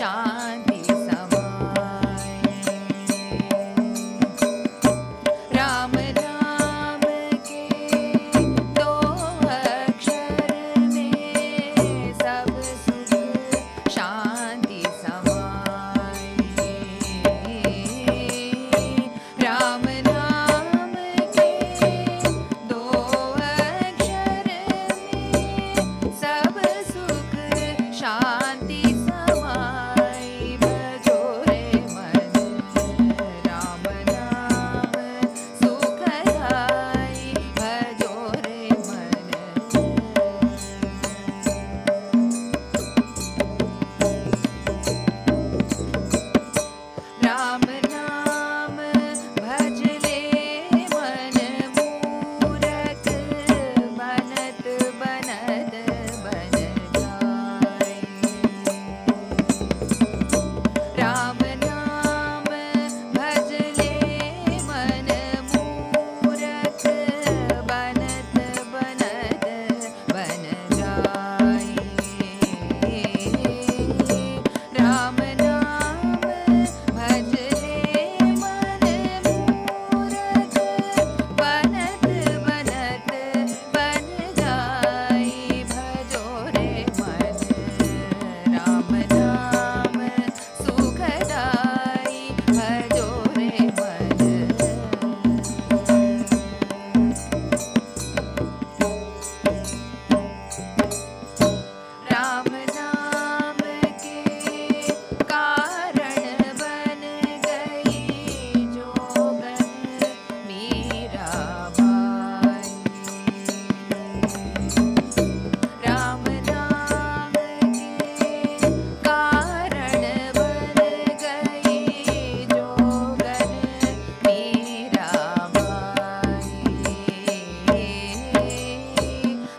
शांति समाए। राम नाम के दो अक्षर में सब सुख शांति समाए। राम नाम के दो अक्षर में सब सुख शांति समाई। भजो रे मन राम नाम सुखदाई। भजो रे मन राम नाम भज ले मन मूरख बनत बनत बन जाए। राम नाम भज ले मन मूरख बनत बनत बन जाए। राम नाम भज ले मन मूरख बनत बनत बन जाए। भजो रे मन राम नाम सुखदाई। भजो रे मन राम नाम के कारण बन गई जोगन मीराबाई। राम नाम के कारण बन गई जोगन मीराबाई।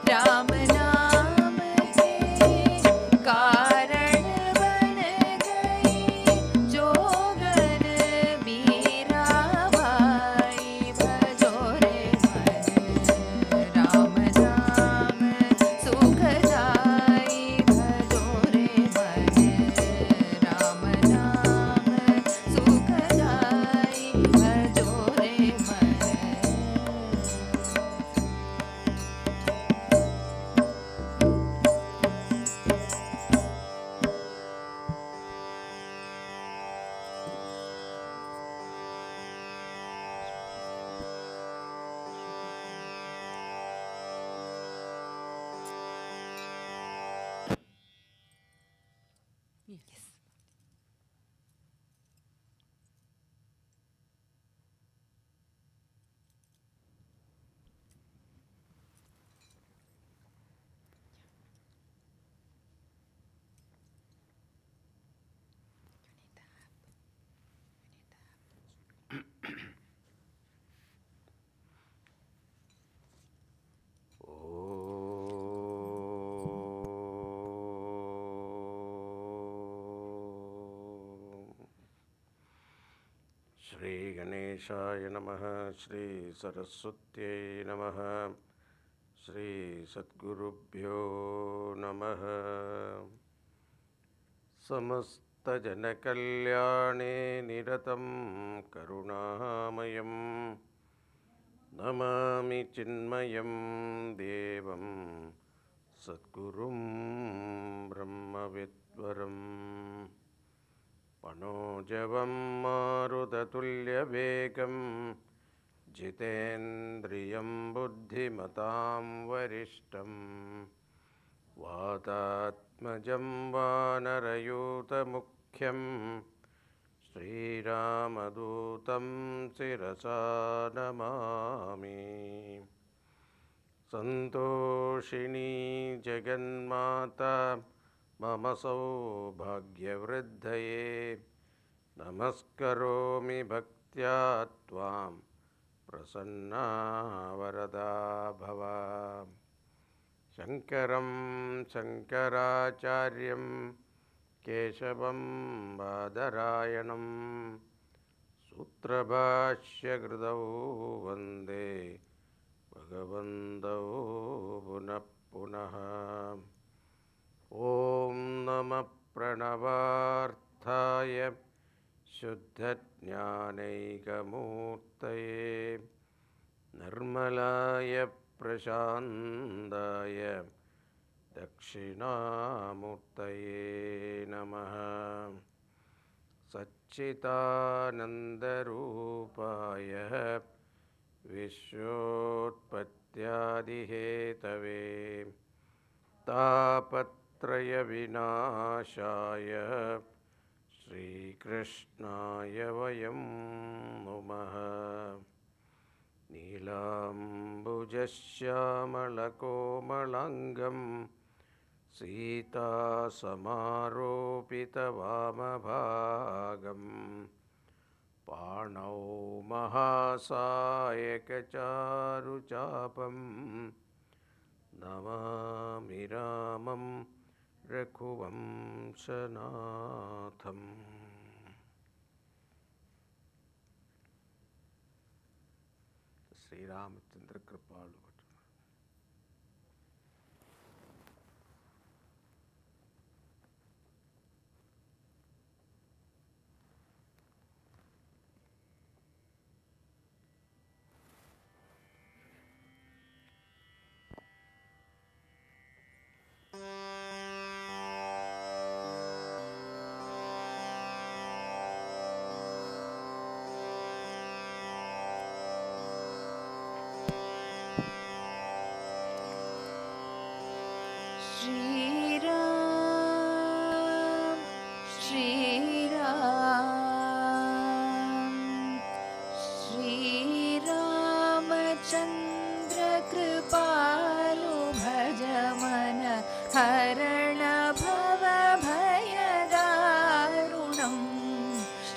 राम नाम के कारण बन गई जोगन मीराबाई। भजो रे मन राम नाम सुखदाई। भजो रे मन राम नाम सुखदाई। भजो रे मन Yes. श्री गणेशाय नमः। श्री सरस्वत्यै नमः। श्री सद्गुरुभ्यो नमः। समस्तजनकल्याणे निरतं करुणामयं नमामि चिन्मयं देवं सद्गुरुं ब्रह्मविद्वरम्। मनोजवं मारुततुल्यवेगं जितेन्द्रियं बुद्धिमतां वरिष्ठं वातात्मजं वानरयूतमुख्यं श्रीरामदूतं शिरसा नमामि। सन्तोषिणी जगन्माता मम सौभाग्यवृद्धये नमस्करोमि भक्त्या त्वां प्रसन्ना वरदा भव। शङ्करं शङ्कराचार्यं केशवं बादरायणं सूत्रभाष्यकृतौ वन्दे भगवन्तौ पुनः पुनः। ॐ नमः प्रणवार्थाय शुद्धज्ञानैकमूर्तये निर्मलाय प्रशान्ताय दक्षिणामूर्तये नमः। सच्चिदानन्दरूपाय विश्वोत्पत्त्यादिहेतवे तापत्रयविनाशाय श्रीकृष्णाय वयं नुमः। नीलाम्बुजश्यामलकोमलाङ्गं सीतासमारोपितवामभागं पाणौ महासायकचारुचापं नमामि रामं रघुवंशनाथम्। श्रीरामचंद्र कृपालु। श्रीराम श्रीराम श्रीरामचन्द्र कृपालु भज मन हरण भव भयदारुणं।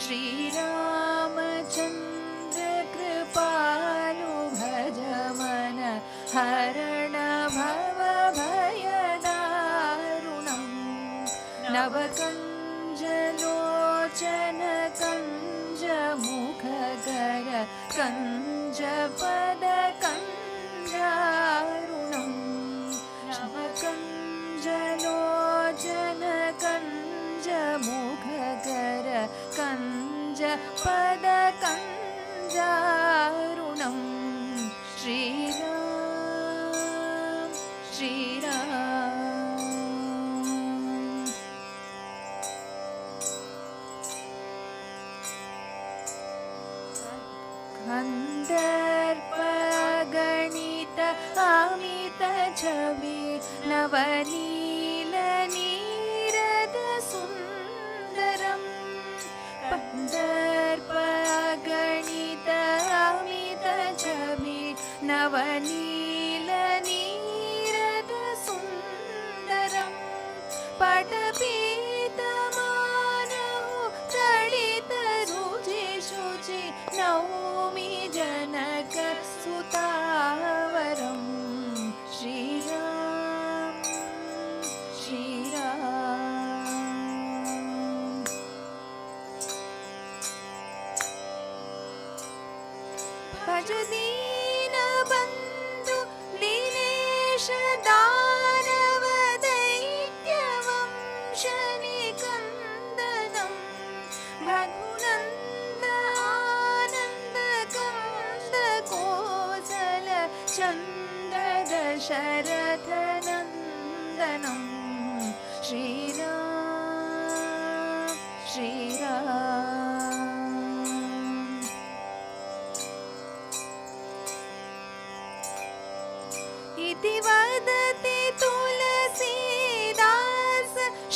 श्रीरामचन्द्र कृपालु भज मन हरण भव भयदारुणं। नवकञ्जलोचन कञ्जमुखकर कञ्जपद कञ्जारुणं। नवकञ्जलोचन कञ्जमुखकर कञ्जपद कञ्जारुणं। श्रीराम श्रीराम गन्धर्वगणित अमित छवि नवनील नीरद सुन्दरं। गन्धर्वगणित अमित छवि नवनील नीरद सुन्दरं। पटपीतमानौ तडित रुचि शुचि नौमि जनक सुतावरं। श्रीराम श्रीराम भज दीनबन्धु लीलेश दानव दैत्यवंशनिकन्दनं। रघुनन्द आनन्द कंद कोसल चन्द्र दशरथ नन्दनं। श्रीराम श्रीराम इति वदति तुलसीदास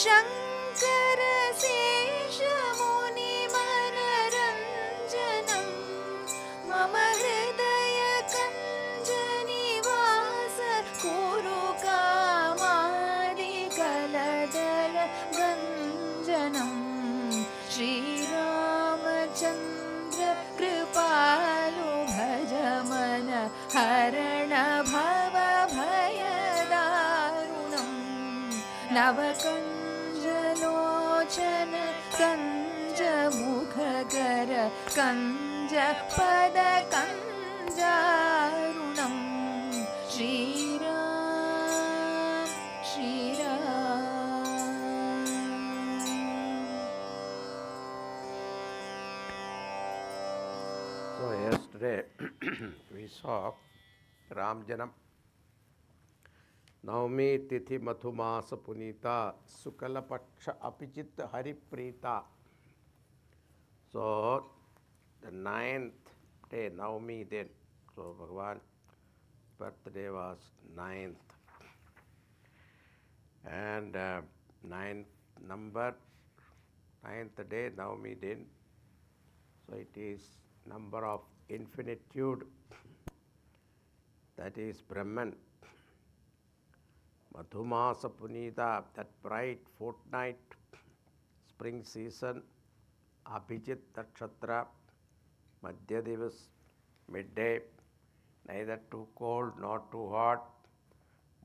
शङ्कर शेषमुनिमनरञ्जनं। मम हृदय कञ्जनिवास कुरु कामादिकलदल गञ्जनं। श्रीरामचन्द्र कृपालु भज मन हरण भव भयदारुणं। नवकञ्जलोचन कञ्जमुखकर कञ्जपद कञ्जारुणं। Shriram Shriram So yesterday we saw Ramjanam Navami Tithi Madhumasa Punita Sukala Paksha Apijit Hariprita. So the ninth day, Navami then. So Bhagavan's birthday was ninth. And ninth number, ninth day, Navami then. So it is number of infinitude, that is Brahman. Madhumasa Punita, that bright fortnight, spring season, Abhijit Nakshatra, Madhya Divas, midday, neither too cold nor too hot,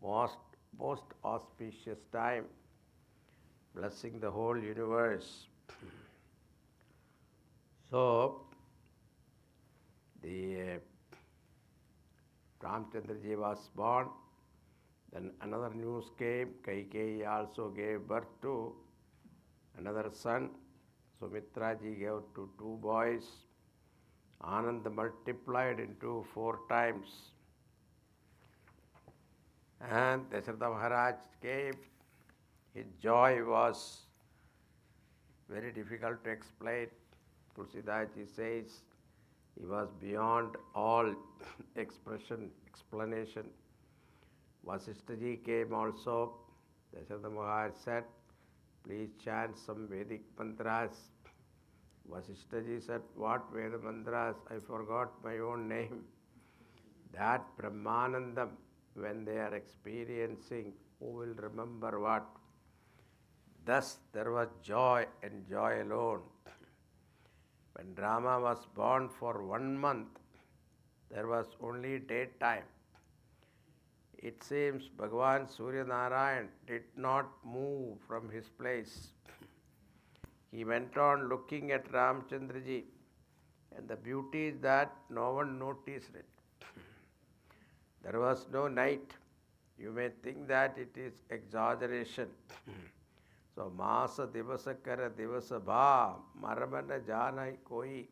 most auspicious time, blessing the whole universe. So, the Ramchandraji was born. Then another news came, Kaikeyi also gave birth to another son. Sumitraji gave to two boys. Anand multiplied into 4 times. And Dasharatha Maharaj came. His joy was very difficult to explain. Tulsidaji says he was beyond all explanation. Vasishtaji came also. Dasharatha Maharaj said, please chant some Vedic mantras. Vasishtaji said, what Veda mantras? I forgot my own name. That Brahmanandam, when they are experiencing, who will remember what? Thus there was joy and joy alone. When Rama was born for 1 month, there was only daytime. It seems Bhagavan Surya Narayan did not move from his place. He went on looking at Ramchandraji, and the beauty is that no one noticed it. There was no night. You may think that it is exaggeration. So, Masa Divasa Kara Divasa Bha Maramana Janai Koi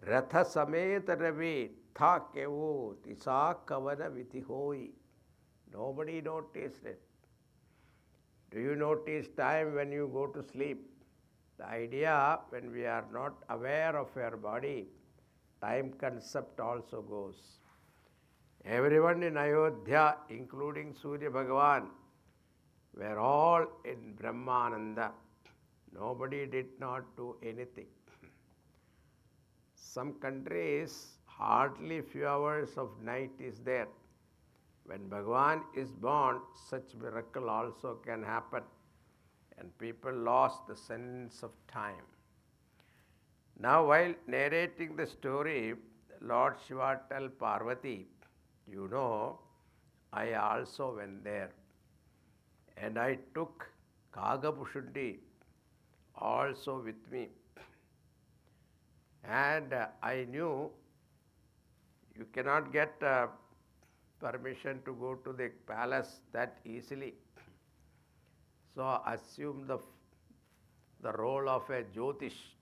Ratha Sameta Ravi Tha Kevo Tisa Kavana Vitihoi. Nobody noticed it. Do you notice time when you go to sleep? The idea, when we are not aware of our body, time concept also goes. Everyone in Ayodhya, including Surya Bhagavan, were all in Brahmananda. Nobody did not do anything. Some countries, hardly few hours of night is there. When Bhagavan is born, such miracle also can happen, and people lost the sense of time. Now, while narrating the story, Lord Shiva tell Parvati, you know, I also went there, and I took Kagapushundi also with me. And I knew you cannot get permission to go to the palace that easily. So assume the role of a Jyotish,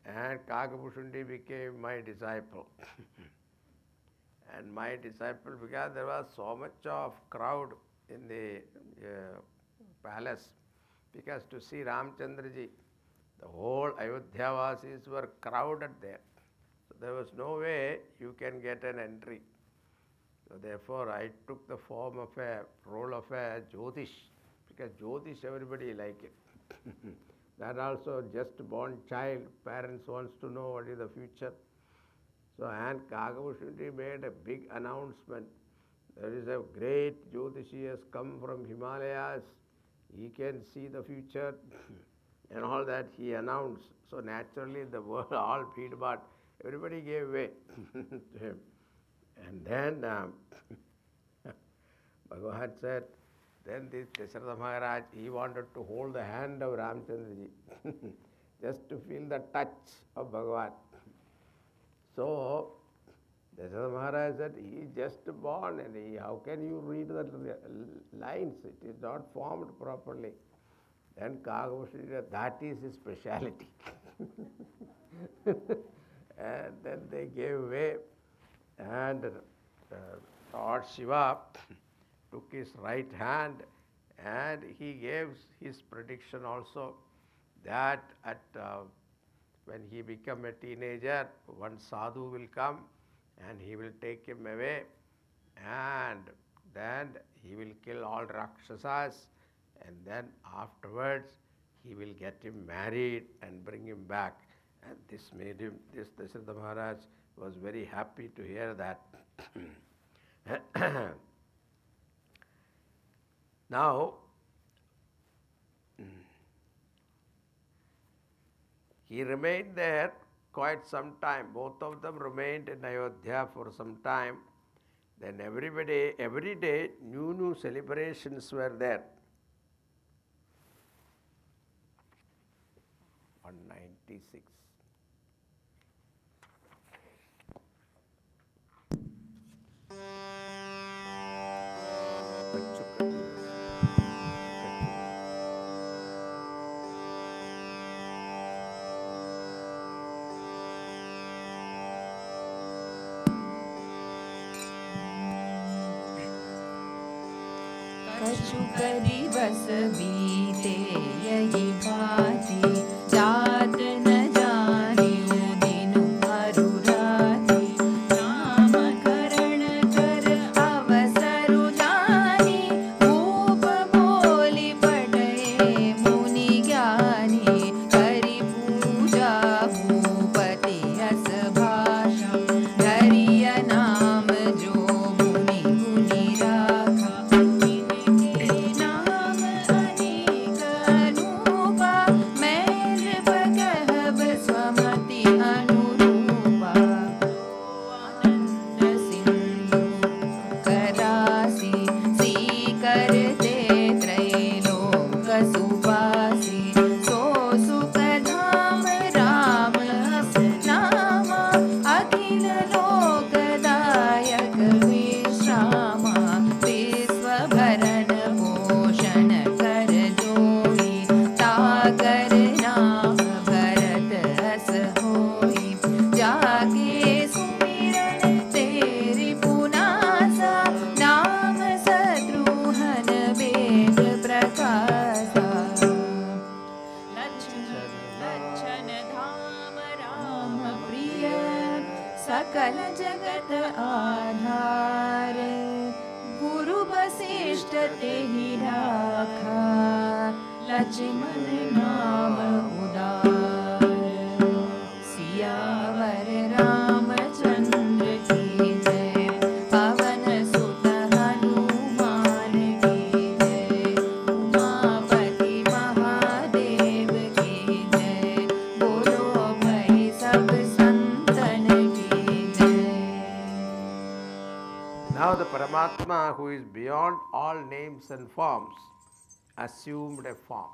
and Kagapushundi became my disciple. And my disciple, because there was so much of crowd in the palace, because to see Ramchandraji, the whole Ayodhyavasis were crowded there. So there was no way you can get an entry. So therefore I took the form of a role of a Jyotish, because Jyotish everybody like it. That also just born child, parents wants to know what is the future. So, and Kagapushundi made a big announcement. There is a great Jyotishi has come from Himalayas. He can see the future and all that he announced. So naturally the world all feedback, everybody gave way to him. And then Bhagavan said, then this Dasharatha Maharaj, he wanted to hold the hand of Ramchandraji just to feel the touch of Bhagavan. So Dasharatha Maharaj said, he is just born, and how can you read the lines? It is not formed properly. Then Kagapushundi said, that is his speciality. And then they gave way, and Lord Shiva took his right hand, and he gave his prediction also that when he become a teenager, one sadhu will come and he will take him away, and then he will kill all Rakshasas, and then afterwards he will get him married and bring him back. And this made him, this Dasharatha Maharaj was very happy to hear that. Now, he remained there quite some time. Both of them remained in Ayodhya for some time. Then every day, new celebrations were there. 196. कछुक दिवस बीते यही भांति, जात न जानियो दिन भरु राति। नामकरण कर अवसर जानी, भूप बोली पढ़े मुनि ज्ञानी। करि पूजा भूपति यस भाषा, धरिय नाम जो मुनि गुनि राखा। सकल जगत आधार, गुरु वशिष्ठ तेहि राखा। लक्ष्मण नाम उदार, सियावर रामचंद्र की जय। पवन सुत हनुमान की जय, उमापति महादेव की जय। बोलो भाई सब संतन की जय। Now the Paramatma, who is beyond all names and forms, assumed a form.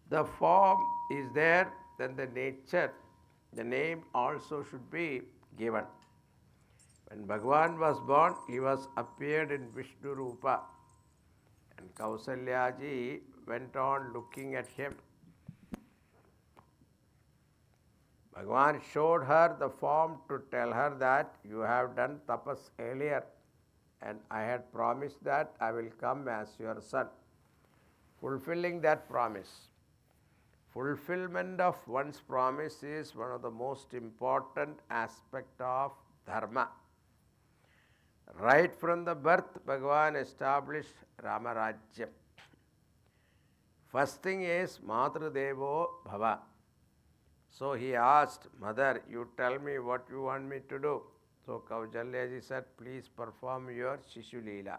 The form is there, then the nature, the name also should be given. When Bhagavan was born, he was appeared in Vishnu Rupa, and Kausalyaji went on looking at him. Bhagavan showed her the form to tell her that you have done tapas earlier, and I had promised that I will come as your son, fulfilling that promise. Fulfillment of one's promise is one of the most important aspects of dharma. Right from the birth, Bhagavan established Ramarajyam. First thing is Matrudevo Bhava. So he asked, Mother, you tell me what you want me to do. So Kausalyaji said, please perform your Shishu Leela.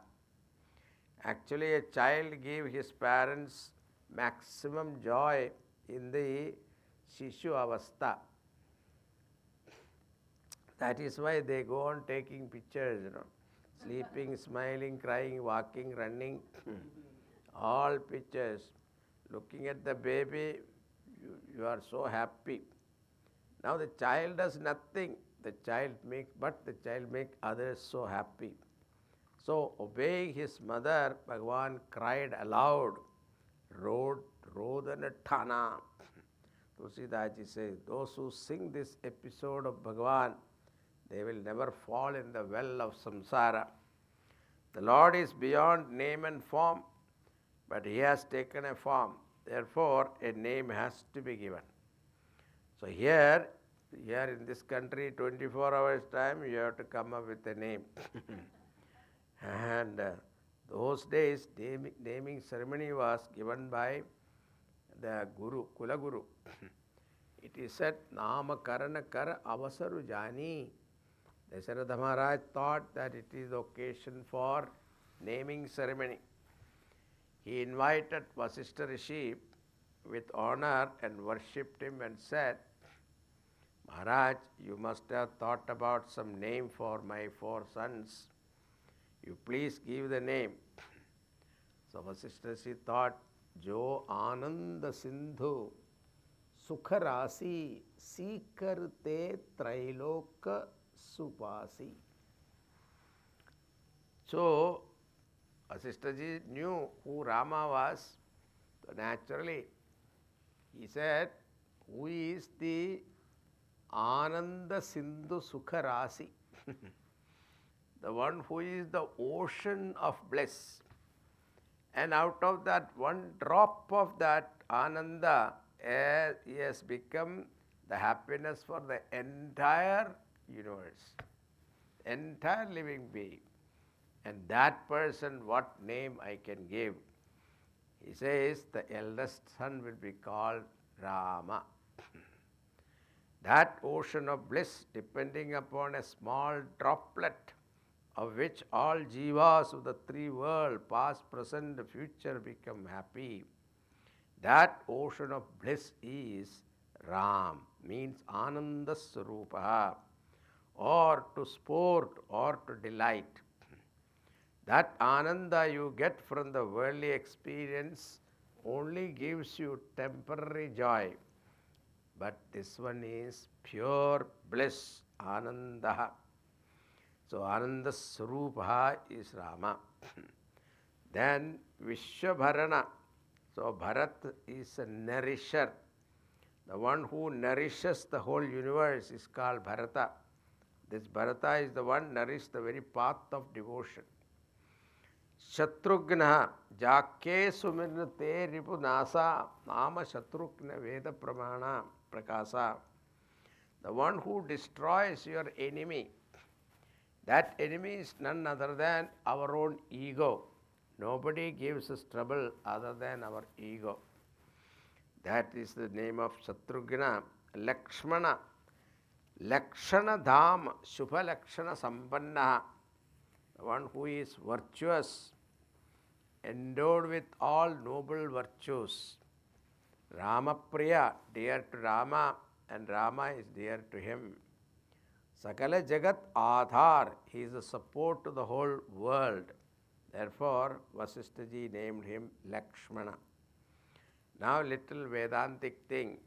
Actually, a child gives his parents maximum joy in the Shishu Avastha. That is why they go on taking pictures, sleeping, smiling, crying, walking, running, all pictures. Looking at the baby, you are so happy. Now the child does nothing, the child makes others so happy. So obeying his mother, Bhagavan cried aloud, Rodana Thana. Tulsidaji says, those who sing this episode of Bhagavan, they will never fall in the well of samsara. The Lord is beyond name and form, but He has taken a form. Therefore, a name has to be given. So here in this country, 24 hours time, you have to come up with a name. And those days, naming ceremony was given by the Guru, Kula Guru. It is said, Nama Karana Kar Avasaru Jani. Dasharatha Maharaj thought that it is the occasion for naming ceremony. He invited Vasishtha Rishi with honor and worshipped him and said, Maharaj, you must have thought about some name for my 4 sons. You please give the name. So Vasishtha Rishi thought, Jo Ananda Sindhu Sukharasi Sikarte Trailoka Supasi. So Vasishtha Ji knew who Rama was. So naturally, he said, who is the Ananda Sindhu Sukharasi? The one who is the ocean of bliss. And out of that one drop of that Ananda, he has become the happiness for the entire universe, entire living being. And that person, what name I can give? He says the eldest son will be called Rama. That ocean of bliss, depending upon a small droplet of which all jivas of the 3 worlds, past, present, future, become happy. That ocean of bliss is Ram, means Ananda Swarupa, or to sport or to delight. That Ananda you get from the worldly experience only gives you temporary joy. But this one is pure bliss, Ananda. So Ananda Swarupa is Rama. Then Vishwabharana. So Bharat is a nourisher. The one who nourishes the whole universe is called Bharata. This Bharata is the one nourished the very path of devotion. Shatrugna Jake Sumirnate Ripunasa Nama Shatrugna Veda Pramana Prakasa. The one who destroys your enemy. That enemy is none other than our own ego. Nobody gives us trouble other than our ego. That is the name of Shatrugna. Lakshmana. Lakshana Dham Shubha Lakshana Sampanna. The one who is virtuous, endowed with all noble virtues. Ramapriya, dear to Rama, and Rama is dear to him. Sakala Jagat Adhar, he is a support to the whole world. Therefore, Vasishtha Ji named him Lakshmana. Now, little Vedantic thing.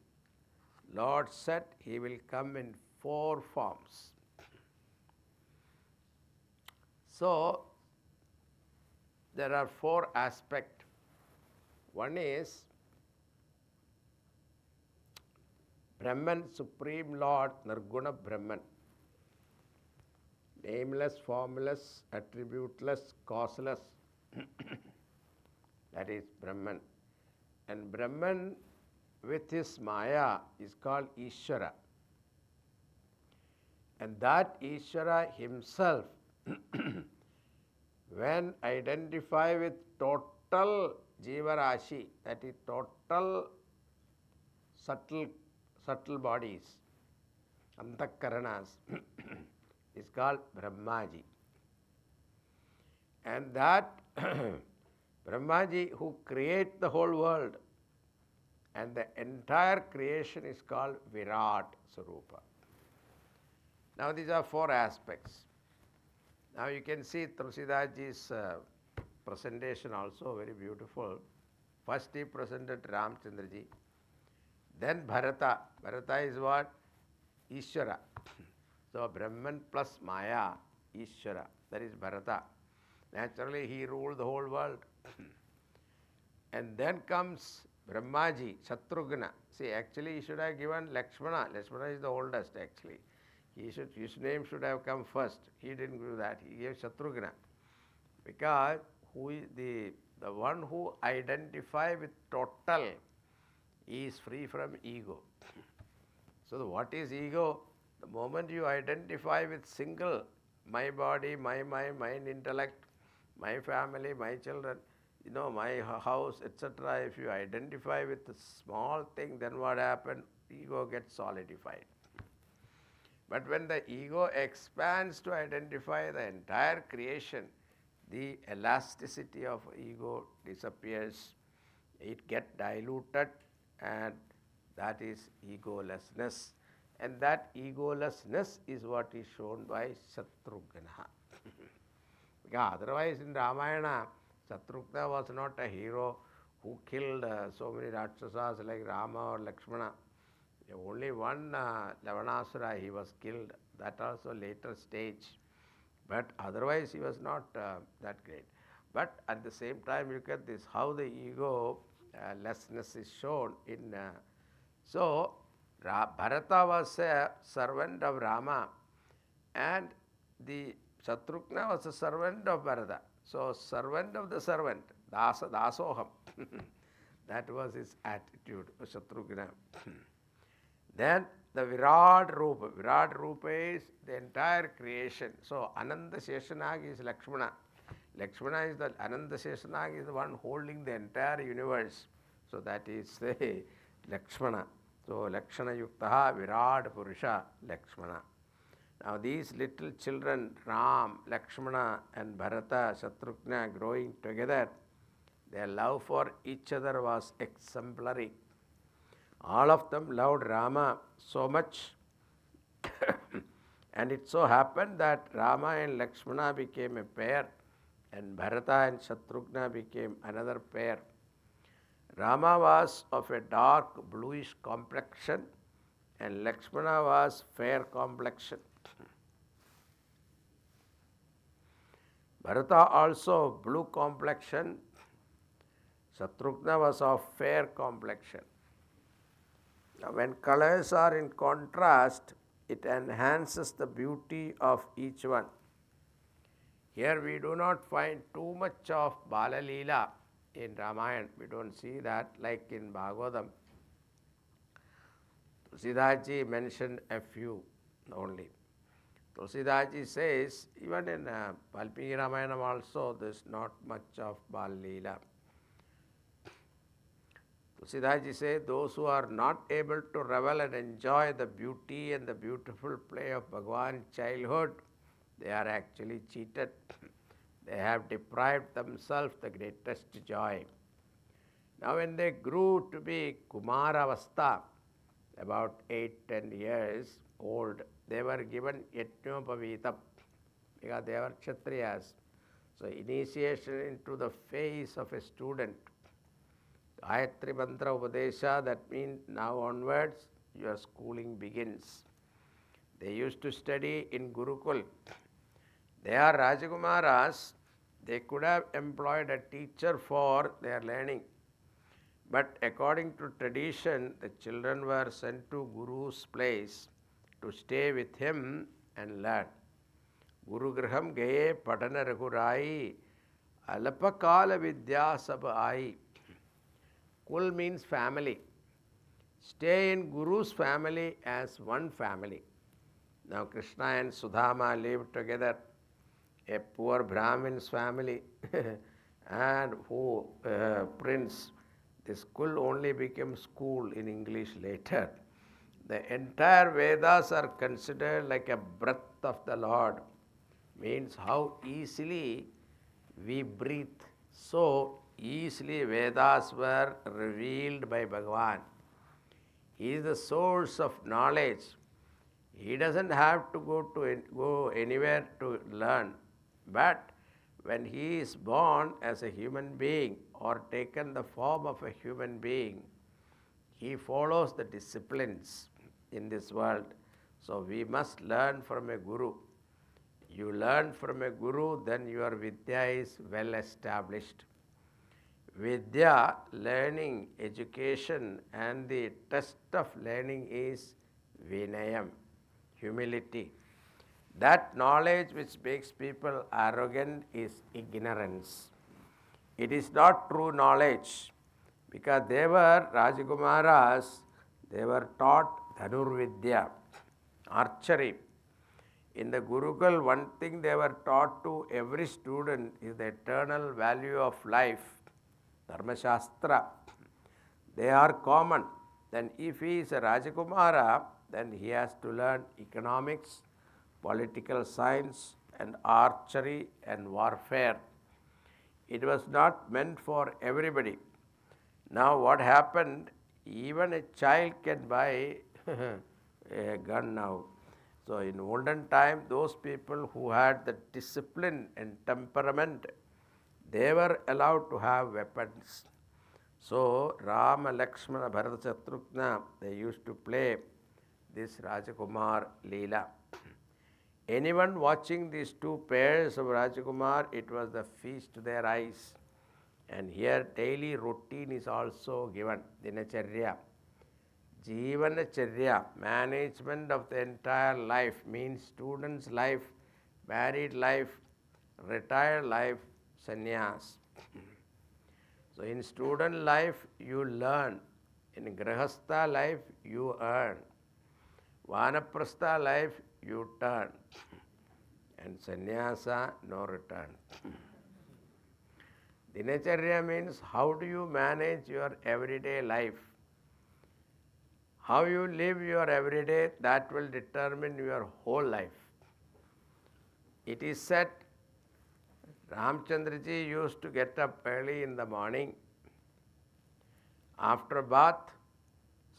Lord said he will come in 4 forms. So, there are 4 aspects. One is Brahman, Supreme Lord, Nirguna Brahman. Nameless, formless, attributeless, causeless. That is Brahman. And Brahman with his Maya is called Ishvara. And that Ishvara himself, when identified with total Jivarashi, that is total subtle bodies, Antakaranas, is called Brahmaji. And that Brahmaji who creates the whole world and the entire creation is called Virat Swarupa. Now these are 4 aspects. Now you can see Tulsidaji's presentation also very beautiful. First he presented Ramchandraji. Then Bharata. Bharata is what? Ishvara. So Brahman plus Maya, Ishvara. That is Bharata. Naturally he ruled the whole world. And then comes Brahmaji, Shatrughna. See, actually he should have given Lakshmana. Lakshmana is the oldest actually. His name should have come first. He didn't do that. He gave Shatrughna. Because who is the one who identify with total is free from ego. So what is ego? The moment you identify with single, my body, my mind, my intellect, my family, my children, my house, etc. If you identify with a small thing, then what happens? Ego gets solidified. But when the ego expands to identify the entire creation, the elasticity of ego disappears. It gets diluted, and that is egolessness. And that egolessness is what is shown by Shatrughna. Because otherwise in Ramayana, Shatrughna was not a hero who killed so many Rakshasas like Rama or Lakshmana. Only one Lavanasura he was killed, that also later stage. But otherwise he was not that great. But at the same time, look at this, how the ego lessness is shown in. So Bharata was a servant of Rama, and the Shatrughna was a servant of Bharata. So servant of the servant, dasoham. That was his attitude, Shatrughna. Then the Virat Rupa. Virat Rupa is the entire creation. So Ananda Sheshanag is Lakshmana. Lakshmana is the Ananda Sheshanag is the one holding the entire universe. So that is the Lakshmana. So Lakshana Yuktaha Virat Purusha Lakshmana. Now these little children, Ram, Lakshmana and Bharata, Shatrughna growing together, their love for each other was exemplary. All of them loved Rama so much and it so happened that Rama and Lakshmana became a pair and Bharata and Shatrughna became another pair. Rama was of a dark bluish complexion and Lakshmana was fair complexion. Bharata also blue complexion, Shatrughna was of fair complexion. Now, when colors are in contrast, it enhances the beauty of each one. Here we do not find too much of Bala Leela in Ramayana. We don't see that like in Bhagavatam. Tulsidaji mentioned a few only. Tulsidaji says, even in Valmiki Ramayana also, there is not much of Bala Leela. Tulsidaji says, those who are not able to revel and enjoy the beauty and the beautiful play of Bhagavan in childhood, they are actually cheated. They have deprived themselves the greatest joy. Now when they grew to be Kumaravastha, about 8-10 years old, they were given Yajnopavitam because they were Kshatriyas. So initiation into the face of a student. Gayatri Mantra Upadesha, that means now onwards your schooling begins. They used to study in Gurukul. They are Rajakumaras. They could have employed a teacher for their learning. But according to tradition, the children were sent to Guru's place to stay with him and learn. Guru Graham Gaye Padana Raghurai Alapakala Vidya Sab Ai. Kul means family. Stay in Guru's family as one family. Now Krishna and Sudama lived together. A poor Brahmin's family and who prince. This school only became school in English later. The entire Vedas are considered like a breath of the Lord. Means how easily we breathe. So easily Vedas were revealed by Bhagavan. He is the source of knowledge. He doesn't have to go anywhere to learn. But when he is born as a human being or taken the form of a human being, he follows the disciplines in this world. So we must learn from a guru. You learn from a guru, then your vidya is well established. Vidya, learning, education, and the test of learning is Vinayam, humility. That knowledge which makes people arrogant is ignorance. It is not true knowledge, because they were Rajakumaras, they were taught Dhanurvidya, archery. In the Gurukul, one thing they were taught to every student is the eternal value of life, Dharma Shastra. They are common. Then if he is a Rajakumara, then he has to learn economics, political science, and archery and warfare. It was not meant for everybody. Now what happened, even a child can buy a gun now. So in olden time, those people who had the discipline and temperament, they were allowed to have weapons. So Rama, Lakshmana, Bharata, Shatrughna, they used to play this Rajakumar Leela. Anyone watching these two pairs of Rajakumar, it was the feast to their eyes. And here daily routine is also given, Dinacharya. Jivanacharya, management of the entire life, means student's life, married life, retired life, sannyas. So in student life, you learn. In grahastha life, you earn. Vanaprastha life, you turn. And sannyasa, no return. Dinacharya means how do you manage your everyday life? How you live your everyday, that will determine your whole life. It is said, Ramchandraji used to get up early in the morning. After bath,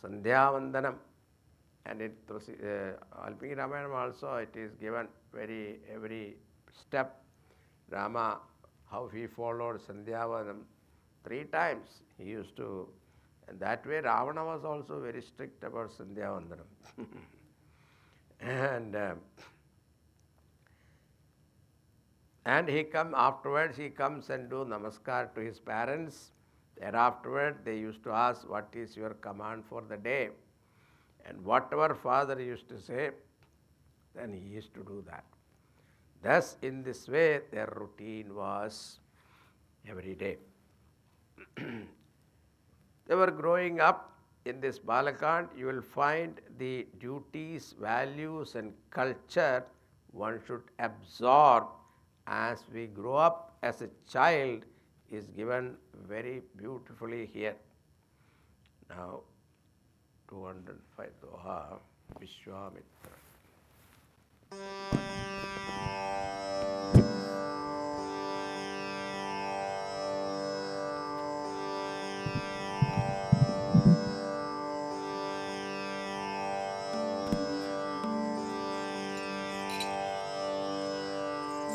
Sandhya Vandanam. And in Alpini Ramayana also it is given every step. Rama, how he followed Sandhya Vandanam 3 times he used to. And that way Ravana was also very strict about Sandhya Vandanam. And afterwards he comes and do namaskar to his parents. Thereafterward they used to ask, what is your command for the day? And whatever father used to say, then he used to do that. Thus, in this way, their routine was every day. They were growing up in this Balakand. You will find the duties, values, and culture one should absorb as we grow up as a child is given very beautifully here. Now, 205 Doha, Vishwamitra.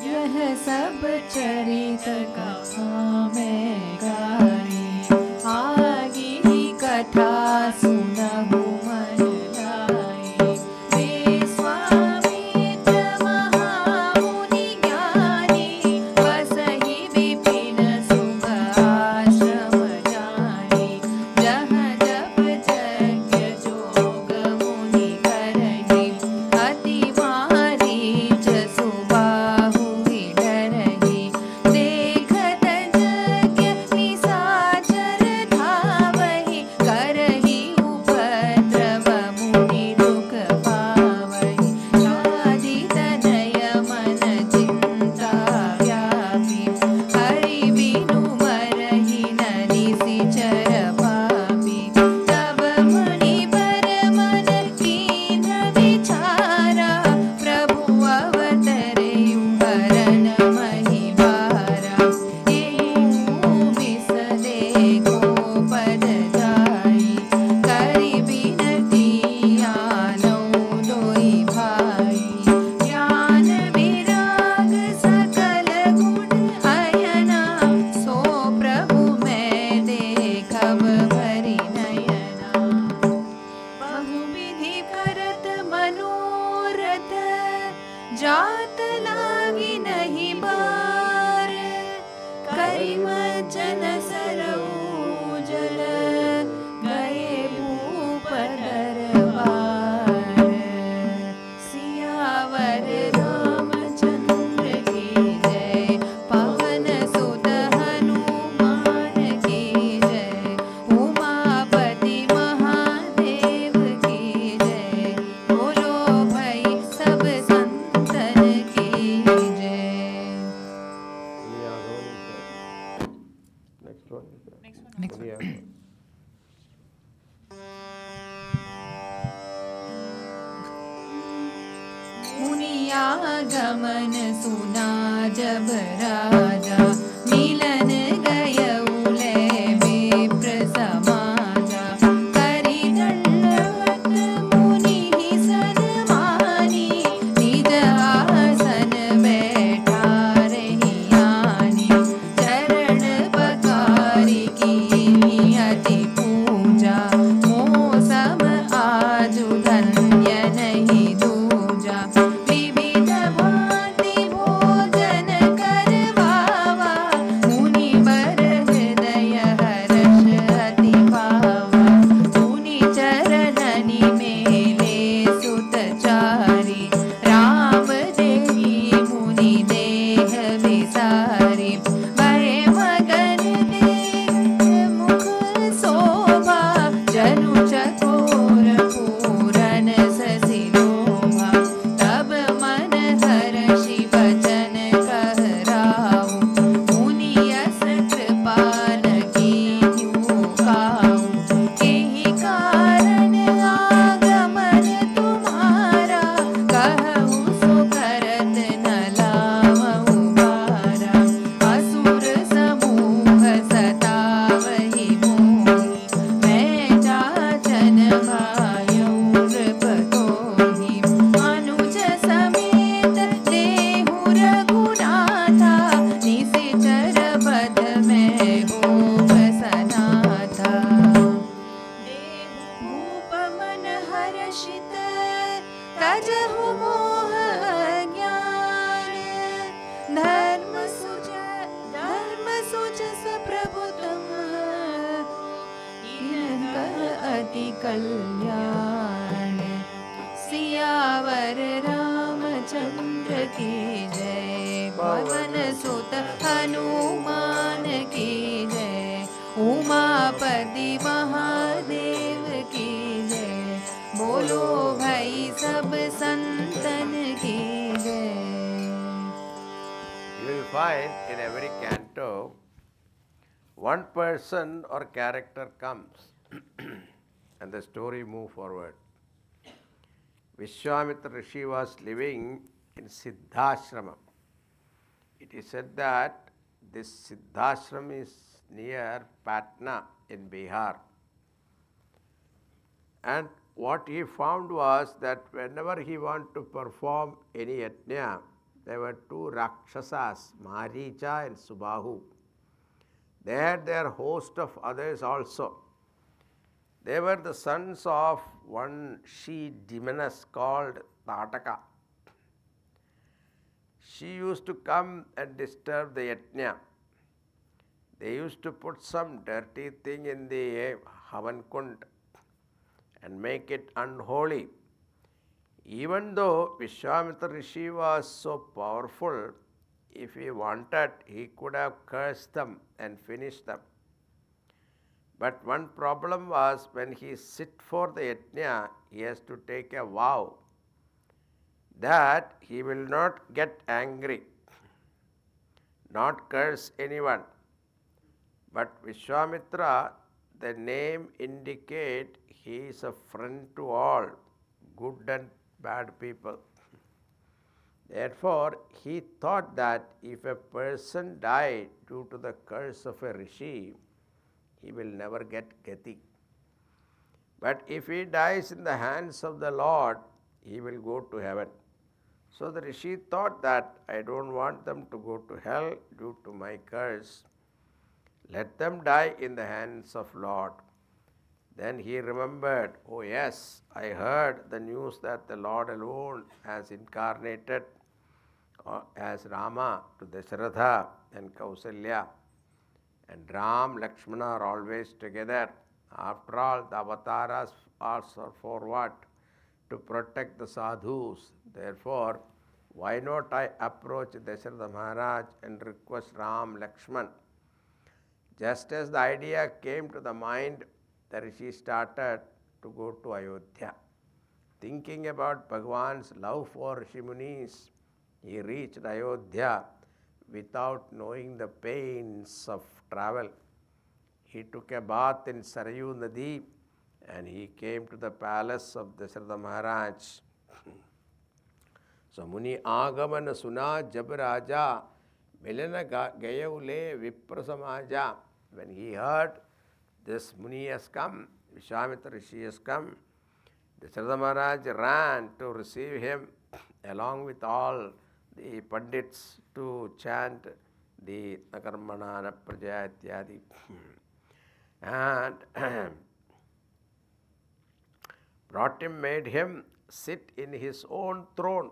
यह सब चरित कथा में गाई, आगी कथा सुनहु मन लाई। वे स्वामित्र महामुनि ज्ञानी, बसहि विपिन सुख आश्रम जानी। जहाँ जप यज्ञ जोग मुनि करहि, अति मारीच सुबाहु विडरहि। देखत यज्ञ निशाचर धावहि, करहि उपद्रव मुनि दुख पावहि। आदि तनय मन चिंता व्यापी, हरि बिनु मरहि न निशिचर पापी। तब मुनि पर मन कीन विचारा, प्रभु अवतरयु हरन महिवारा। एहू मिस देखो पद जाई, करि बिनती आनौ दोई भाई। ज्ञान विराग सकल गुण अयना, सो प्रभु मैं देखब भरि नयना। बहुविधि करत मनोरथ, जात लागी नहीं बार। करि मज्जन सरौ आगमन सुना जब राजा, मिलन गय उले विप्र समाजा। करि दंडवत मुनि सन्मानी, निज आसन बैठा रही आनी। चरण पखारि कीनी अति पूजा, मोह सम आजु धन्य नहीं दूजा। विविध भांति भोजन करवावा, मुनि बर हृदय हर्ष अति पावा। मुनि चरणनि मेले सुतचारी, राम देहि मुनि देह विसारी। भय मगन देख मुख शोभा, जनु चकोर पूरन ससि लोभा। तब मन हर्षि वचन कहराऊ, मुनि यस कृपाल कीन्हु काऊ। एहि कारण आगमन तुम्हारा, कहूँ सो करत न लावहु बारा। असुर समूह सतावहि मोहि, मैं जाचन भायौ नृपतोहि। अनुज समेत देहु रघुनाथा, निशिचर बध में गोप सनाथा। देहु भूप मन हर्षित, तजहु मोह अज्ञान। धर्म सुच प्रभु तुम, किन्कर अति कल्याण। सियावर रामचंद्र की जय, पवन सुत हनुमान की जय। उमापति महादेव की जय, बोलो भाई सब संतन की जय। You will find in every canto, one person or character comes and the story move forward. Vishwamitra Rishi was living in Siddhashrama. It is said that this Siddhashram is near Patna in Bihar. And what he found was that whenever he wanted to perform any yajna, there were two Rakshasas, Maricha and Subahu. They had their host of others also. They were the sons of one she-demoness called Tataka. She used to come and disturb the yajna. They used to put some dirty thing in the Havan Kund and make it unholy. Even though Vishwamitra Rishi was so powerful, if he wanted, he could have cursed them and finished them. But one problem was when he sit for the yajna, he has to take a vow that he will not get angry, not curse anyone. But Vishwamitra, the name indicate he is a friend to all, good and bad people. Therefore, he thought that if a person died due to the curse of a rishi, he will never get gati. But if he dies in the hands of the Lord, he will go to heaven. So the rishi thought that I don't want them to go to hell due to my curse. Let them die in the hands of Lord. Then he remembered, oh yes, I heard the news that the Lord alone has incarnated as Rama to Dasharatha and Kausalya. And Ram, Lakshmana are always together. After all, the avatars are for what? To protect the sadhus. Therefore, why not I approach Dasharatha Maharaj and request Ram, Lakshman? Just as the idea came to the mind, the rishi started to go to Ayodhya. Thinking about Bhagavan's love for Rishi Munis, he reached Ayodhya without knowing the pains of travel. He took a bath in Sarayu Nadi and he came to the palace of Dasharatha Maharaj. So Muni Agamana Suna Jab Raja Milana Gayaule Viprasamaja. When he heard this Muni has come, Vishwamitra Rishi has come, Dasharatha Maharaj ran to receive him along with all the Pandits to chant the Nakarmana Napraja Ityadi. And brought him, made him sit in his own throne.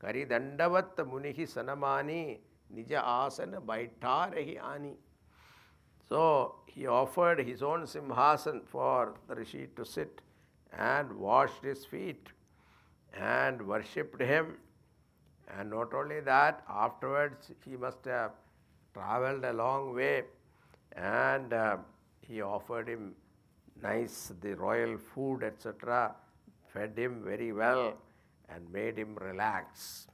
Kari Dandavat Munihi Sanamani Nija Asana Baitarahi Ani. So he offered his own simhasan for the Rishi to sit and washed his feet and worshipped him. And not only that, afterwards he must have traveled a long way, and he offered him nice, the royal food, etc., fed him very well and made him relax.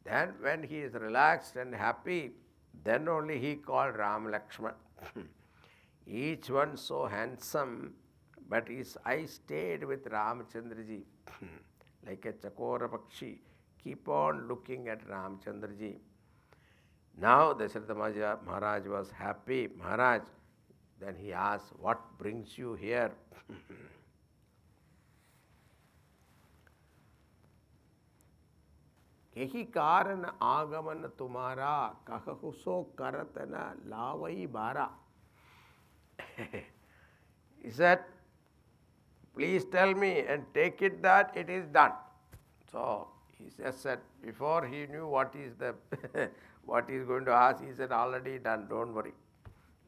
Then when he is relaxed and happy, then only he called Ram Lakshman. Each one so handsome, but his eyes stayed with Ramchandraji like a chakora pakshi. Keep on looking at Ramchandraji. Now Dasharatha Maharaj was happy. Maharaj, then he asked, what brings you here? Kehi karan agaman tumara kahahuso karatana lavai bara. He said, please tell me and take it that it is done. So he just said, before he knew what is the what he is going to ask, he said, already done, don't worry.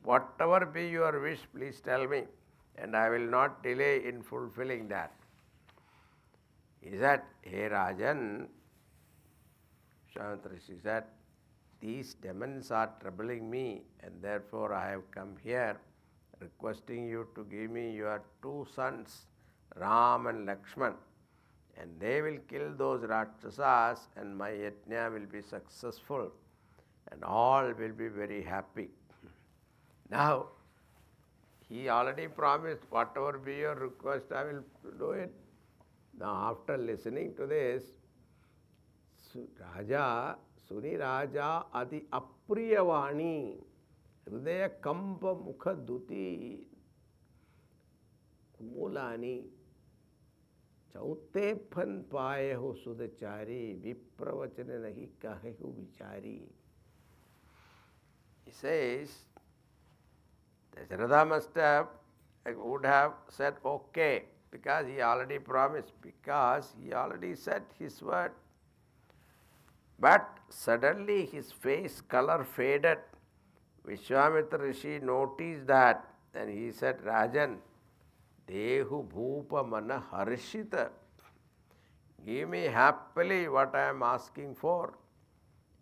Whatever be your wish, please tell me, and I will not delay in fulfilling that. He said, hey Rajan, Shantananda said, these demons are troubling me, and therefore I have come here requesting you to give me your two sons, Ram and Lakshman, and they will kill those Rakshasas, and my Yajna will be successful, and all will be very happy. Now, he already promised, whatever be your request, I will do it. Now, after listening to this, Raja, Suni Raja Adi Apriyavani, Hridaya Kampa Mukha Duti Kumulani, Chaute Phan Payehu Sudachari, Vipravachana Nahi Kahehu Vichari. He says, Dasharatha would have said okay, because he already promised, because he already said his word. But suddenly his face color faded. Vishwamitra Rishi noticed that, and he said, Rajan, Dehu Bhupa Mana Harshita, give me happily what I am asking for,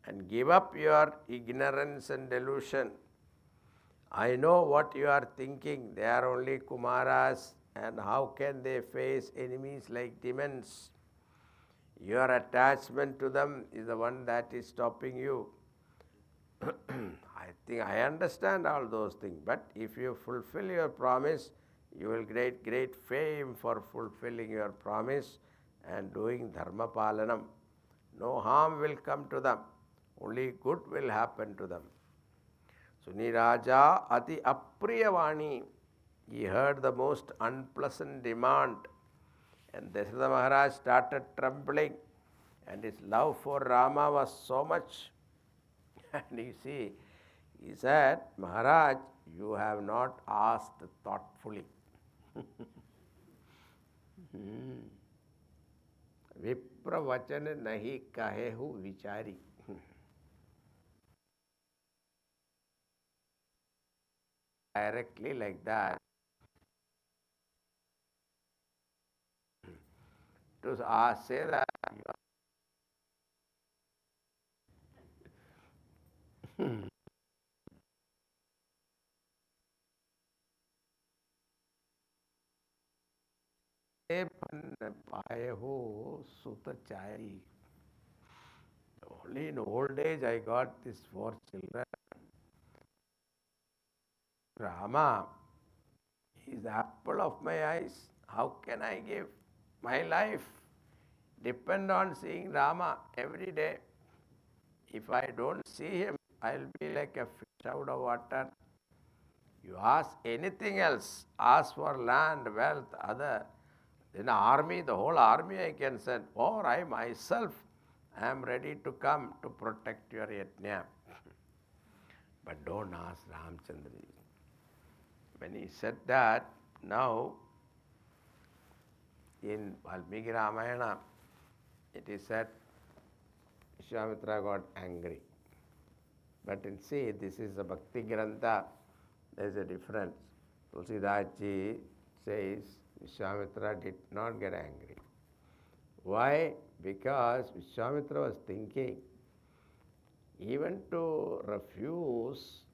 and give up your ignorance and delusion. I know what you are thinking. They are only Kumaras, and how can they face enemies like demons? Your attachment to them is the one that is stopping you. I think I understand all those things, but if you fulfill your promise, you will get great fame for fulfilling your promise and doing dharma palanam. No harm will come to them, only good will happen to them. Suni Raja Ati Apriyavani, he heard the most unpleasant demand, and Dasharatha Maharaj started trembling, and his love for Rama was so much. And you see, he said, Maharaj, you have not asked thoughtfully. Vipravachana nahi kahehu vichari. Directly like that. To say that Sutachari. Only in old age I got these 4 children. Rama is the apple of my eyes. How can I give my life? depend on seeing Rama every day. If I don't see him, I'll be like a fish out of water. You ask anything else, ask for land, wealth, other, then army, the whole army I can send, or I myself am ready to come to protect your Yajna. But don't ask Ramchandra. When he said that, now in Valmiki Ramayana, it is said Vishwamitra got angry. But see, this is a Bhakti Grantha, there is a difference. Tulsidas ji says Vishwamitra did not get angry. Why? Because Vishwamitra was thinking, even to refuse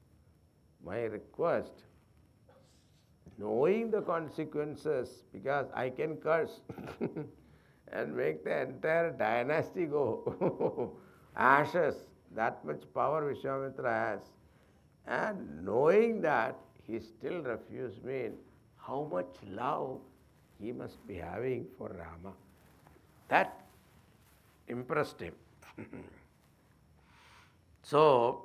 my request, knowing the consequences, because I can curse and make the entire dynasty go ashes, that much power Vishwamitra has. And knowing that, he still refused me, how much love he must be having for Rama. That impressed him. So,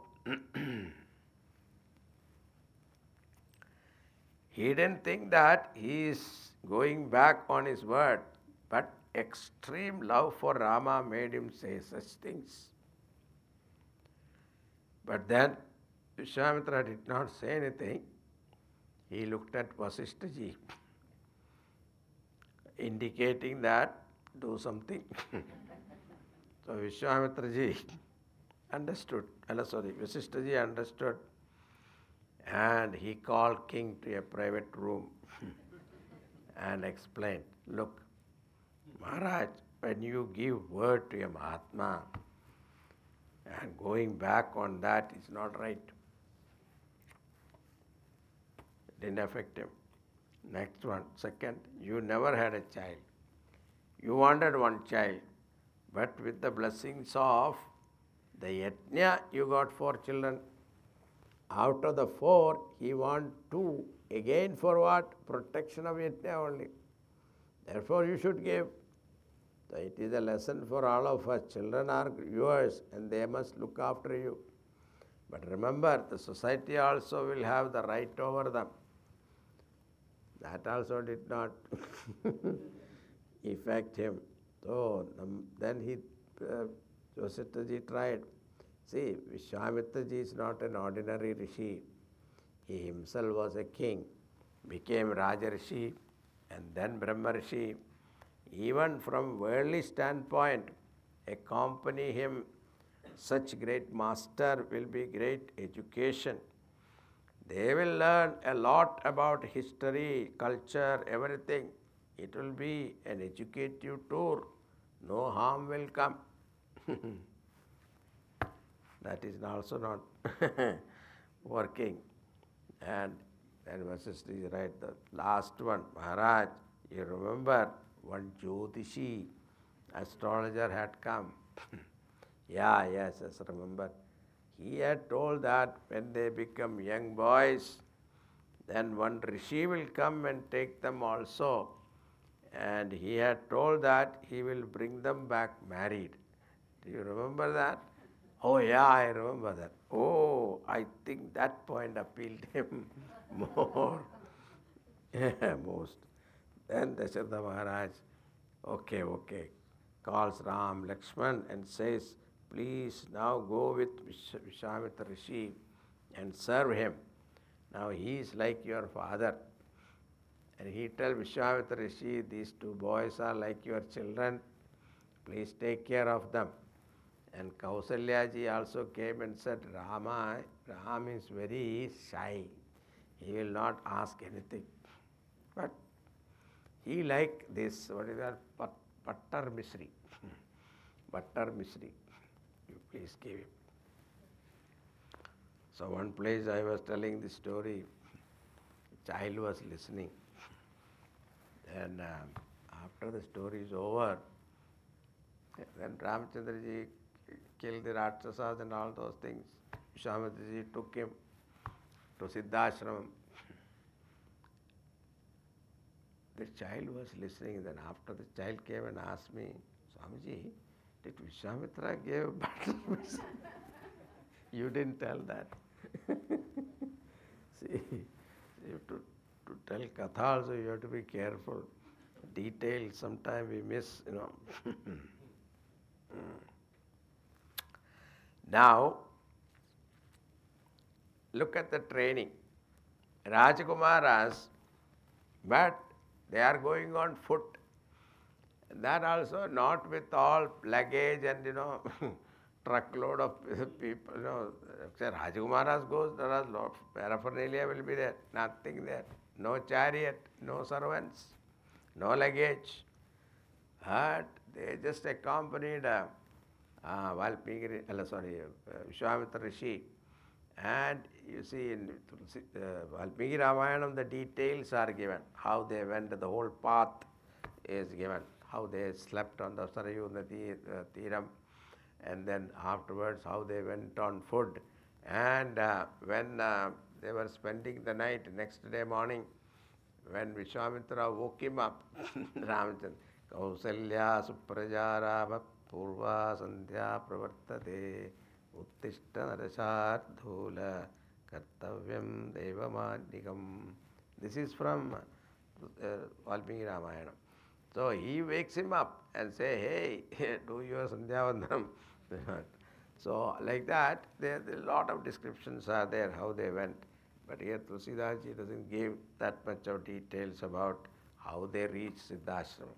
he didn't think that he is going back on his word, but extreme love for Rama made him say such things. But then Vishwamitra did not say anything. He looked at Vasishtha ji, indicating that do something. So Vishwamitra ji understood, Vasishtha ji understood, and he called king to a private room and explained, look, Maharaj, when you give word to a Mahatma, and going back on that is not right. It didn't affect him. Next one, second, you never had a child. You wanted one child, but with the blessings of the Yajna, you got 4 children. Out of the 4, he wants 2. Again for what? Protection of Yajna only. Therefore, you should give. So it is a lesson for all of us. Children are yours and they must look after you. But remember, the society also will have the right over them. That also did not affect him. So then Vasishtha ji tried. See, Vishwamitra ji is not an ordinary rishi. He himself was a king, became Raja Rishi and then Brahma Rishi. Even from worldly standpoint, accompany him, such great master will be great education. They will learn a lot about history, culture, everything. It will be an educative tour. No harm will come. That is also not working. And then Vasishtha is right. The last one, Maharaj, you remember one Jyotishi, astrologer had come. Yes, remember. He had told that when they become young boys, then one Rishi will come and take them also. And he had told that he will bring them back married. Do you remember that? Oh yeah, I remember that. Oh, I think that point appealed him more. Most. Then Dasharatha Maharaj, okay, calls Ram, Lakshman and says, please now go with Vishwamitra Rishi and serve him. Now he is like your father. And he tells Vishwamitra Rishi, these 2 boys are like your children. Please take care of them. And Kausalya ji also came and said, Ram is very shy. He will not ask anything. But he like this, what is that? Butter Misri. Butter Misri. You please give him. So one place I was telling this story, a child was listening. And after the story is over, then Ramchandra ji killed the Rakshasas and all those things. Vishwamitra ji took him to Siddhashramam. The child was listening. Then after the child came and asked me, Swamiji, did Vishwamitra give battle wisdom? You didn't tell that. See, you have to tell Katha also, you have to be careful. Details, sometimes we miss, Now, look at the training. Rajakumaras, but they are going on foot. That also not with all luggage and, truckload of people. Rajakumaras goes, there are lot of paraphernalia will be there, nothing there. No chariot, no servants, no luggage. But they just accompanied Vishwamitra Rishi. And you see in Valmiki Ramayana, the details are given. How they went, the whole path is given. How they slept on the Sarayu Nadi Tiram. And then afterwards, how they went on foot. And when they were spending the night, next day morning, when Vishwamitra woke him up, Ramachandra, Kausalya Suprajara Purva Sandhya Pravartate Uttishta Narasardhula Kartavyam Devamanyikam. This is from Valmiki Ramayana. So he wakes him up and say, hey, do your Sandhya Vandanam. So like that, there a lot of descriptions are there, how they went. But here Tulsidas doesn't give that much of details about how they reached Siddhashram.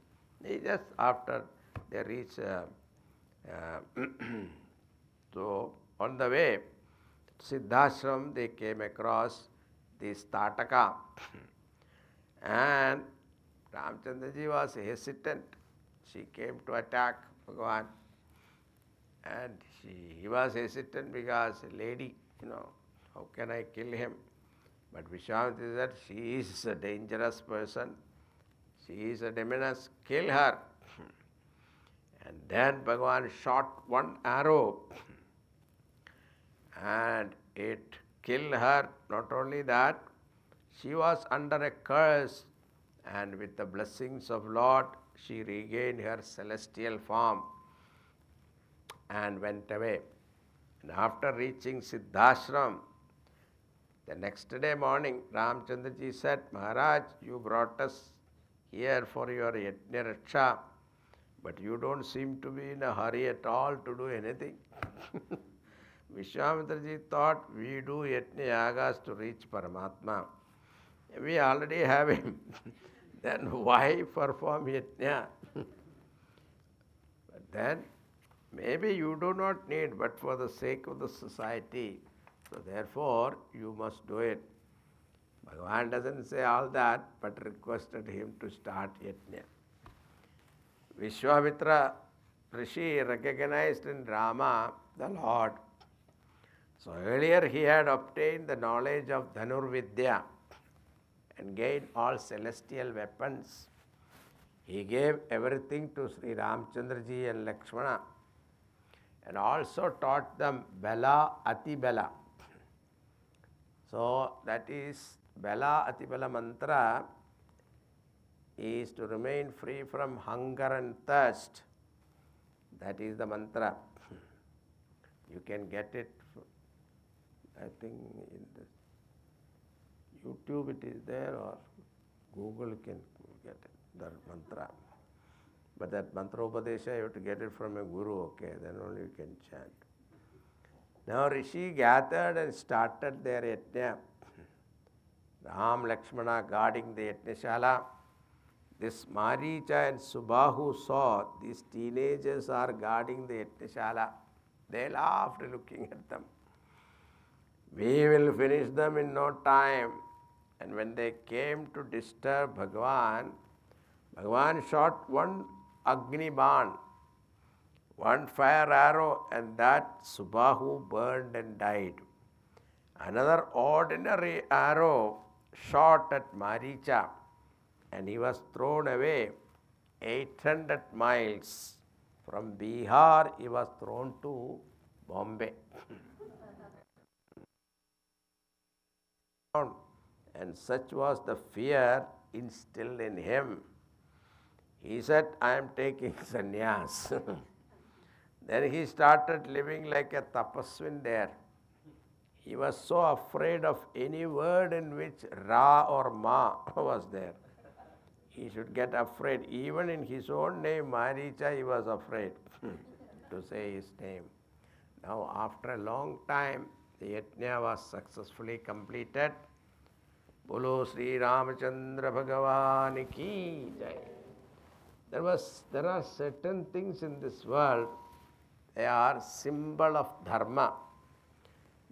He just after they reach, so on the way, Siddhashram, they came across this Tataka. And Ramchandraji was hesitant. She came to attack Bhagavan. And he was hesitant because lady, how can I kill him? But Vishwamitra said, she is a dangerous person. She is a demoness, kill her. And then Bhagavan shot one arrow and it killed her. Not only that, she was under a curse, and with the blessings of Lord, she regained her celestial form and went away. And after reaching Siddhashram, the next day morning, Ramchandraji said, Maharaj, you brought us here for your Yajna Raksha, but you don't seem to be in a hurry at all to do anything. Vishwamitraji thought, we do Yajna Yagas to reach Paramatma. We already have him. Then why perform Yajna? But then, maybe you do not need, but for the sake of the society, so therefore you must do it. Bhagavan doesn't say all that, but requested him to start Yajna. Vishwamitra Rishi recognized in Rama the Lord. So earlier he had obtained the knowledge of Dhanurvidya and gained all celestial weapons. He gave everything to Sri Ramchandraji and Lakshmana, and also taught them Bala Ati Bala. So that is Bala Ati Bala mantra is to remain free from hunger and thirst. That is the mantra. You can get it, I think in the YouTube it is there, or Google can get it, that mantra. But that mantra upadesha, you have to get it from a guru, okay, then only you can chant. Now Rishi gathered and started their yajna. Ram, Lakshmana guarding the yajnashala. This Maricha and Subahu saw these teenagers are guarding the yajnashala. They laughed looking at them. We will finish them in no time. And when they came to disturb Bhagavan, Bhagavan shot one Agni Ban, one fire arrow, and that Subahu burned and died. Another ordinary arrow shot at Maricha, and he was thrown away 800 miles. From Bihar, he was thrown to Bombay. And such was the fear instilled in him. He said, I am taking sannyas. Then he started living like a tapaswin there. He was so afraid of any word in which Ra or Ma was there. He should get afraid. Even in his own name, Maricha, he was afraid to say his name. Now, after a long time, the yajna was successfully completed. Bolo Sri Ramachandra Bhagavan ki jai. There are certain things in this world, they are symbol of dharma.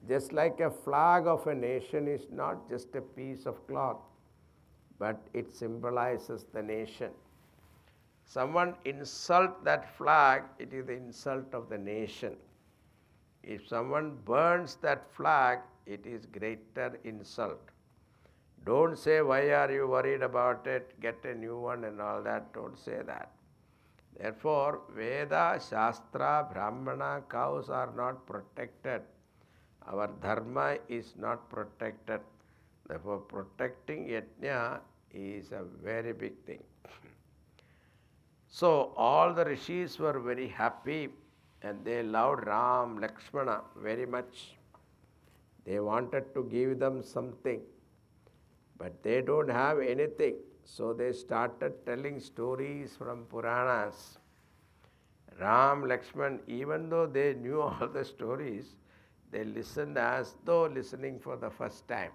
Just like a flag of a nation is not just a piece of cloth, but it symbolizes the nation. Someone insult that flag, it is the insult of the nation. If someone burns that flag, it is greater insult. Don't say, why are you worried about it, get a new one and all that, don't say that. Therefore, Veda, Shastra, Brahmana, cows are not protected. Our dharma is not protected. Therefore, protecting yajna is a very big thing. So, all the rishis were very happy and they loved Ram, Lakshmana very much. They wanted to give them something, but they don't have anything. So they started telling stories from Puranas. Ram, Lakshman, even though they knew all the stories, they listened as though listening for the first time.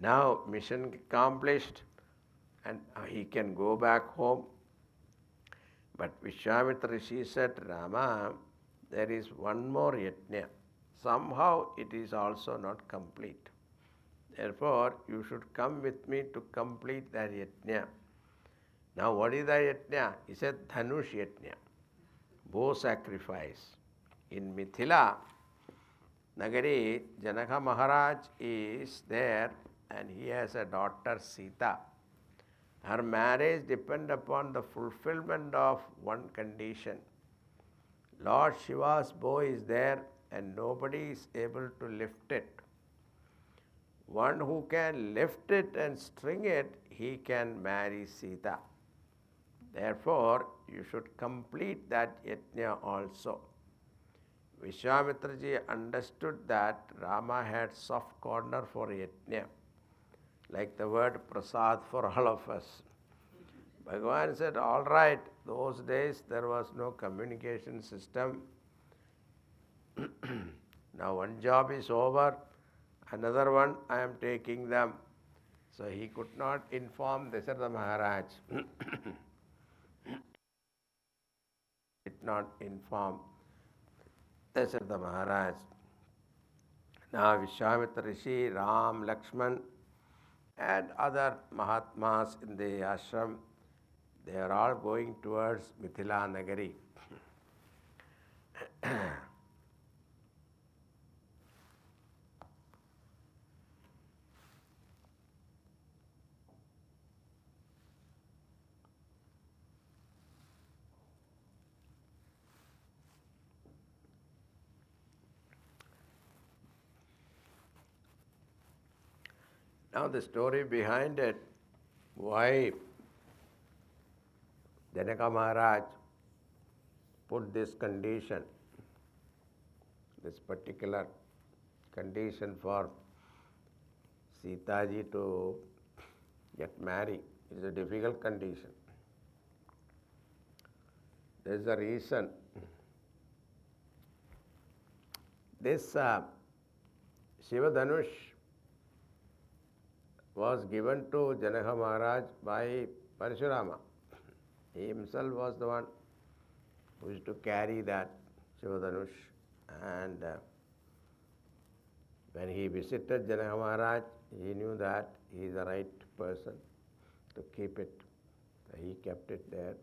Now, mission accomplished, and he can go back home. But Vishwamitra Rishi said, Rama, there is one more yajna. Somehow it is also not complete. Therefore, you should come with me to complete that yajna. Now, what is that yajna? He said, Dhanush yajna, bow sacrifice. In Mithila, Nagari, Janaka Maharaj is there and he has a daughter Sita. Her marriage depends upon the fulfillment of one condition. Lord Shiva's bow is there and nobody is able to lift it. One who can lift it and string it, he can marry Sita. Therefore, you should complete that yajna also. Vishwamitraji understood that Rama had soft corner for yajna, like the word prasad for all of us. Bhagavan said, all right, those days there was no communication system. Now one job is over, another one I am taking them. So he could not inform Dasharatha Maharaj. Did not inform Dasharatha Maharaj. Now Vishwamitra Rishi, Ram, Lakshman and other Mahatmas in the ashram, they are all going towards Mithila Nagari. Now the story behind it, why Janaka Maharaj put this condition, this particular condition for Sita ji to get married. It is a difficult condition. There is a reason. This Shiva Dhanush was given to Janaka Maharaj by Parashurama. He himself was the one who used to carry that Shiva Dhanush, and when he visited Janaka Maharaj, he knew that he is the right person to keep it. So he kept it there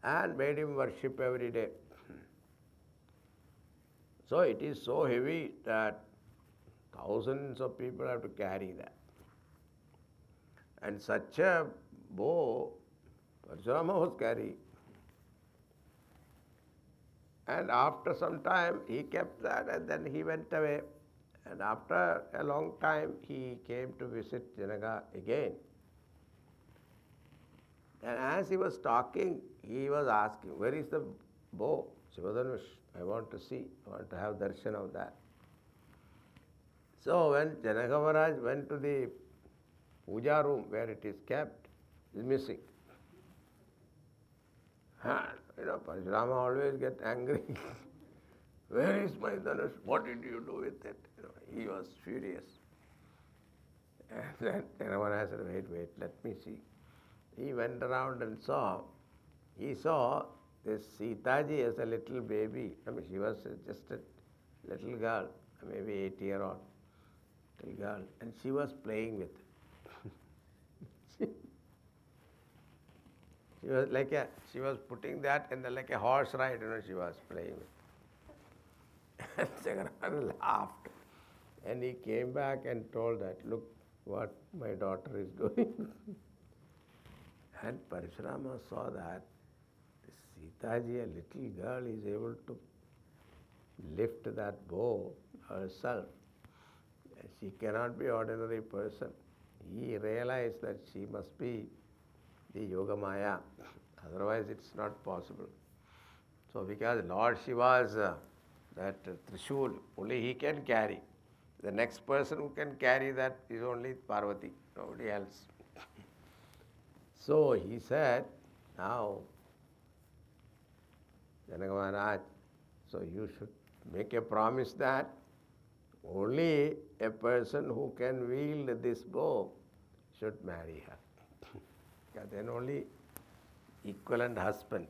and made him worship every day. So it is so heavy that thousands of people have to carry that. And such a bow, Parashurama was carrying. And after some time, he kept that and then he went away. And after a long time, he came to visit Janaka again. as he was talking, he was asking, where is the bow? Shivadhanush, I want to see, I want to have darshan of that. So when Janaka Maharaj went to the puja room where it is kept, it is missing. And, Parashurama always get angry. Where is my dhanush? What did you do with it? He was furious. And then Janaka Maharaj said, wait, let me see. He went around and he saw this Sitaji as a little baby. She was just a little girl, maybe 8-year-old little girl, and she was playing with it. She was putting that in like a horse ride, she was playing with it. And Jagannath laughed. And he came back and told that, look what my daughter is doing. And Parashurama saw that Sitaji, a little girl, is able to lift that bow herself. She cannot be ordinary person. He realized that she must be the Yogamaya. Otherwise it's not possible. So because Lord Shiva's that Trishul, only he can carry. The next person who can carry that is only Parvati, nobody else. So he said, now, Janaka Maharaj, so you should make a promise that only a person who can wield this bow should marry her. Then only equivalent husband.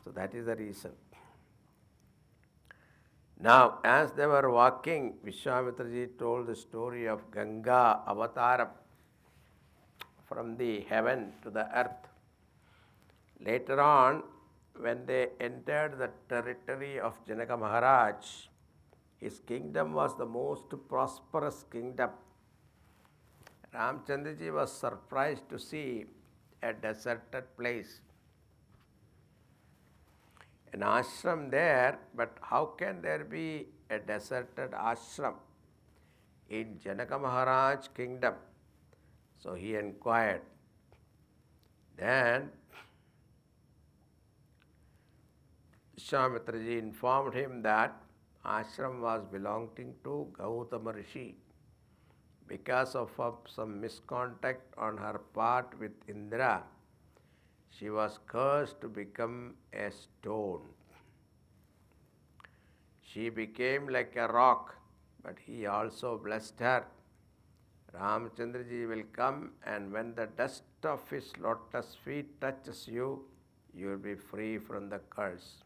So that is the reason. Now, as they were walking, Vishwamitraji told the story of Ganga Avataram from the heaven to the earth. Later on, when they entered the territory of Janaka Maharaj, his kingdom was the most prosperous kingdom. Ramchandraji was surprised to see a deserted place. An ashram there, but how can there be a deserted ashram in Janaka Maharaj kingdom? So he inquired. Then Vishwamitraji informed him that ashram was belonging to Gautama Rishi. Because of some misconduct on her part with Indra, she was cursed to become a stone. She became like a rock, but he also blessed her. Ramchandraji will come, and when the dust of his lotus feet touches you, you will be free from the curse.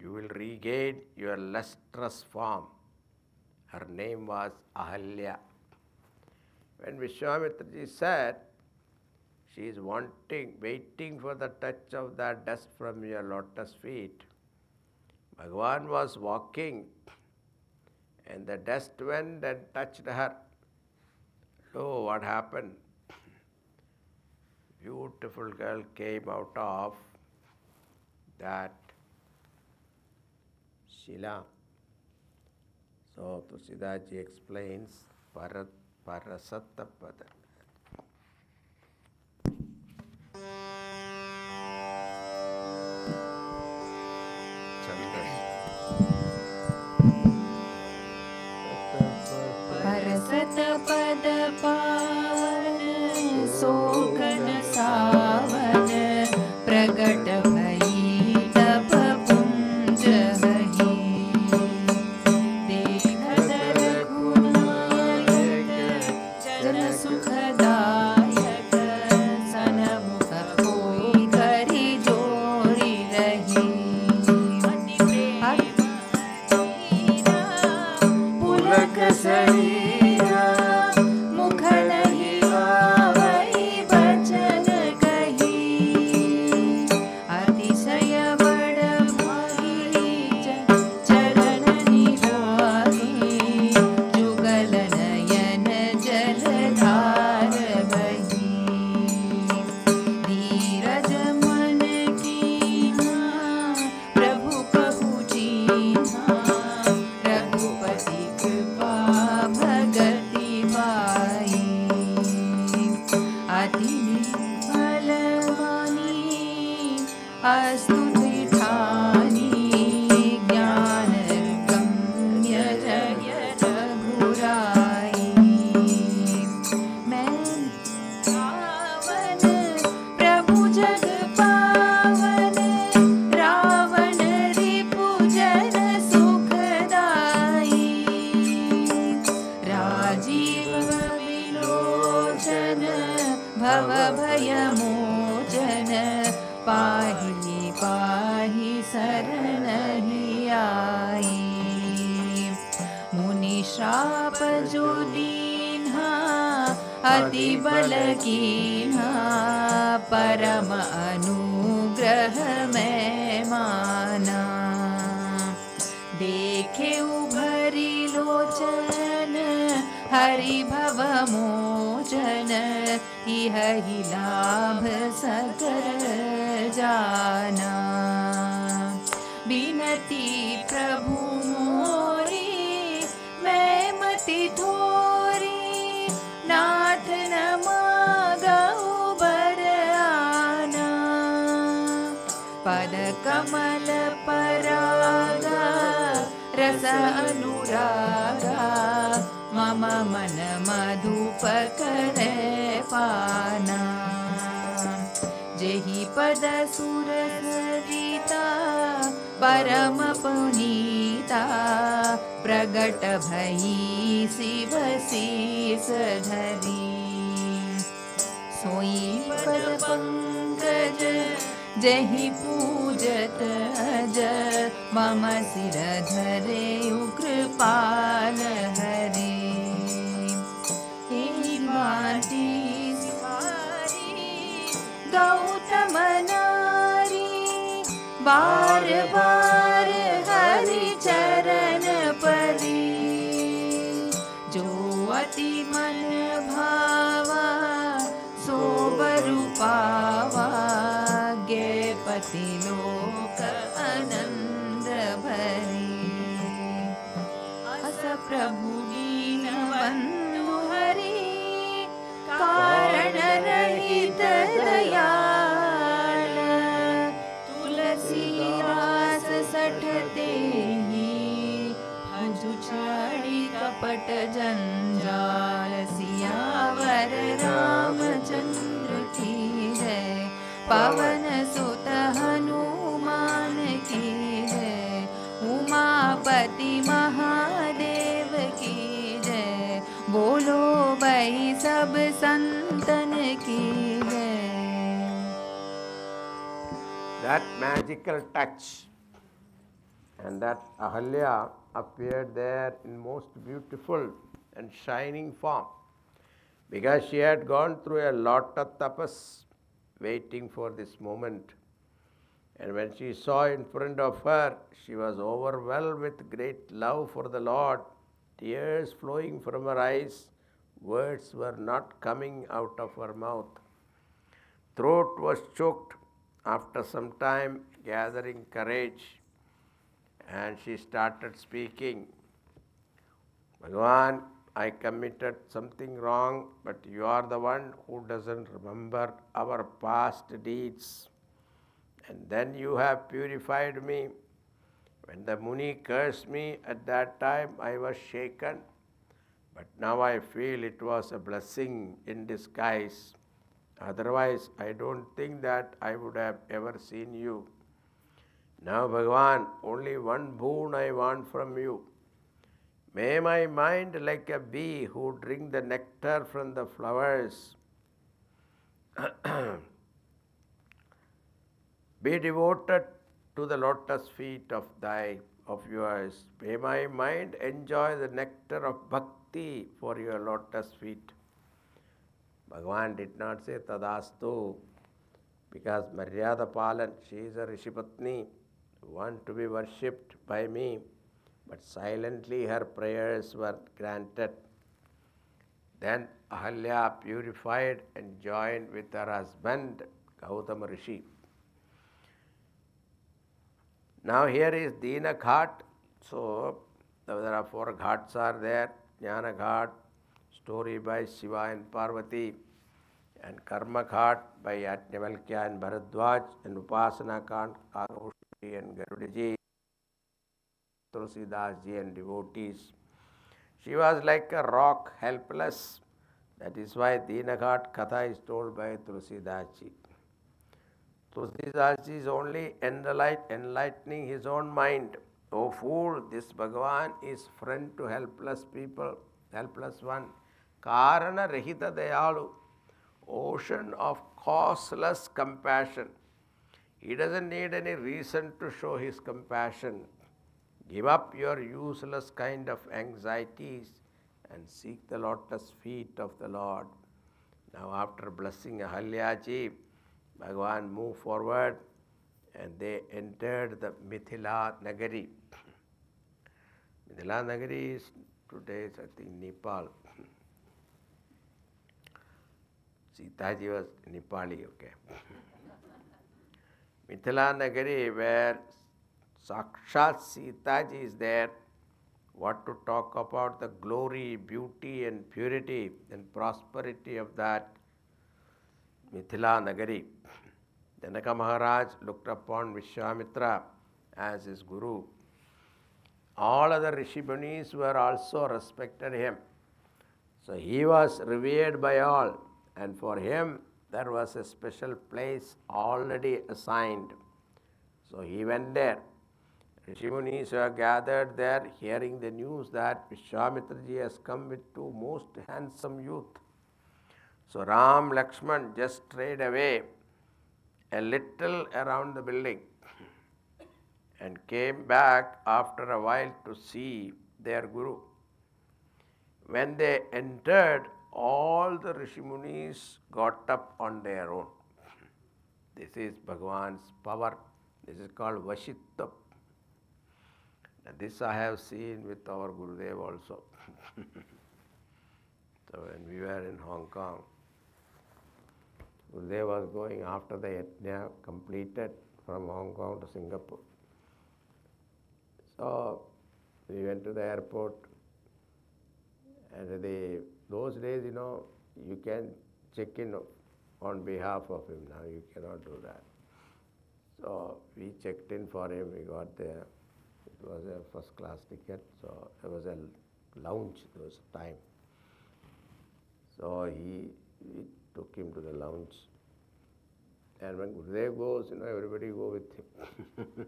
You will regain your lustrous form. Her name was Ahalya. When Vishwamitraji said, she is waiting for the touch of that dust from your lotus feet, Bhagavan was walking, and the dust went and touched her. So what happened? Beautiful girl came out of that Shila. So Tulsidaji explains Parasatapada. परसतपद पावन सोकन सावन प्रगट भई तप पुंज हहि देखत रघुनायक जन सुखदायक सनमुख होय लोचन भव भय मोचन पाहि पाहि शरण ही आई। मुनि श्राप जो दीन्हा अति बल कीन्हा परम अनुग्रह मैं माना। देखे उभरी लोचन हरि भव मोचन इह ही लाभ सकर जाना। बिनती प्रभु मोरी मैं मति थोरी नाथ न मागहु बर आना। पद कमल परागा रस अनुरागा मम मन मधुप करे पाना। जेहि पद सुर सरिता परम पुनीता प्रगट भई शिव शीस धरी। सोई पद पंकज जहि पूजत अज मम सिर धरे कृपाल हरि। हे माटी सिवारी गौतम नारी बार बार हरि चरण परी। जो अति मन भावा सो बरु पावा गे पति लोक आनंद भरी। अस प्रभु दीन बंधु हरि कारण रहित दयाल। तुलसीदास सठते ही भजु छाड़ी कपट जंजाल। सियावर रामचंद्र की जय पवन सुत हनुमान की जय। उमापति महादेव की जय बोलो भाई सब संतन की जय। That magical touch, and that Ahalya appeared there in most beautiful and shining form, because she had gone through a lot of tapas waiting for this moment. And when she saw in front of her, she was overwhelmed with great love for the Lord, tears flowing from her eyes, words were not coming out of her mouth. Throat was choked. After some time, gathering courage, and she started speaking. Bhagavan, I committed something wrong, but you are the one who doesn't remember our past deeds. And then you have purified me. When the Muni cursed me at that time, I was shaken. But now I feel it was a blessing in disguise. Otherwise, I don't think that I would have ever seen you. Now, Bhagavan, only one boon I want from you. May my mind, like a bee who drink the nectar from the flowers, be devoted to the lotus feet of yours. May my mind enjoy the nectar of bhakti for your lotus feet. Bhagavan did not say Tadastu, because Maryada Palan, she is a Rishipatni, want to be worshipped by me, but silently her prayers were granted. Then Ahalya purified and joined with her husband Gautama Rishi. Now here is Dina Ghat. So there are 4 ghats are there. Jnana Ghat, story by Shiva and Parvati, and Karma Ghat by Yajna and Bharadwaj, and Upasana Ghat, Karushi and Garudaji, Tulsidas ji and devotees. She was like a rock, helpless. That is why Dina Ghat Katha is told by Tulsidas ji. Tulsidas ji is only enlightening his own mind. Oh fool, this Bhagavan is friend to helpless people, helpless one. Karana Rahita Dayalu. ocean of causeless compassion. He doesn't need any reason to show his compassion. Give up your useless kind of anxieties and seek the lotus feet of the Lord. Now after blessing Ahalyaji, Bhagavan moved forward and they entered the Mithila Nagari. Mithila Nagari is today, I think, Nepal. Sitaji was Nepali, okay. Mithila Nagari, where Sakshat Sitaji is there. What to talk about the glory, beauty and purity and prosperity of that Mithila Nagari. Janaka Maharaj looked upon Vishwamitra as his guru. All other Rishi Munis were also respected him. So he was revered by all, and for him there was a special place already assigned. So he went there. Rishi Munis were gathered there hearing the news that Vishwamitraji has come with two most handsome youth. So Ram Lakshman just strayed away a little around the building and came back after a while to see their guru. When they entered, all the Rishi Munis got up on their own. This is Bhagavan's power. This is called Vashitva. This I have seen with our Gurudev also. So when we were in Hong Kong, Gurudev was going after the Yajna completed from Hong Kong to Singapore. So we went to the airport, and those days, you can check in on behalf of him. Now you cannot do that. So we checked in for him, we got there. It was a first class ticket, so there was a lounge, there was time. So we took him to the lounge. And when Gurudev goes, everybody go with him.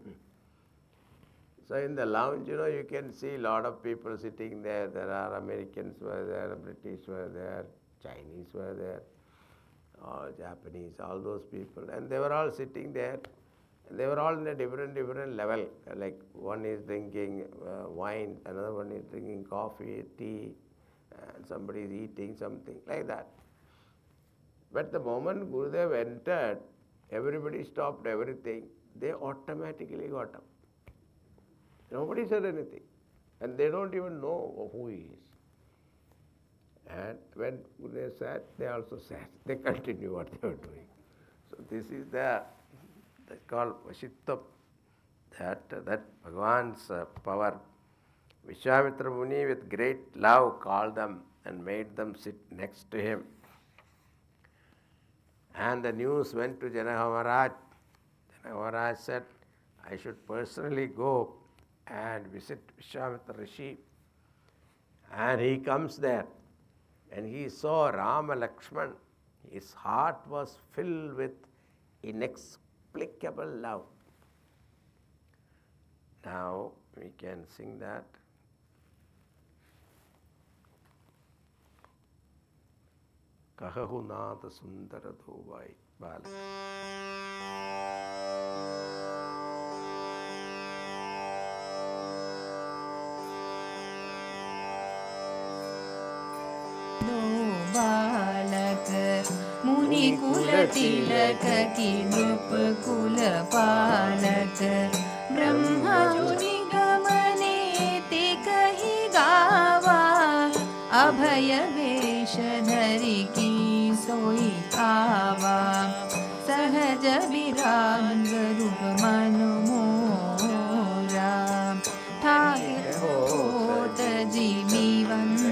So in the lounge, you can see a lot of people sitting there. There are Americans were there, British were there, Chinese were there, Japanese, all those people. And they were all sitting there. They were all in a different level. Like one is drinking wine, another one is drinking coffee, tea, and somebody is eating something like that. But the moment Gurudev entered, everybody stopped everything. They automatically got up. Nobody said anything. And they don't even know who he is. And when Gurudev sat, they also sat. They continued what they were doing. So this is that's called Vashitva, that Bhagavan's power. Vishwamitra Muni with great love called them and made them sit next to him. And the news went to Janaka Maharaj. Janaka Maharaj said, I should personally go and visit Vishwamitra Rishi. And he comes there and he saw Rama Lakshman. His heart was filled with inexplicable love. Now we can sing that. Kahahu Nata Sundara Dhovai Bala. बालक मुनि कुल तिलक की नृप कुल पालक ब्रह्मा जुनि गमने ते कहि गावा अभय वेश धरि की सोई आवा सहज विराग रूप मनु मोरा ठाकुर होत जीवी वंद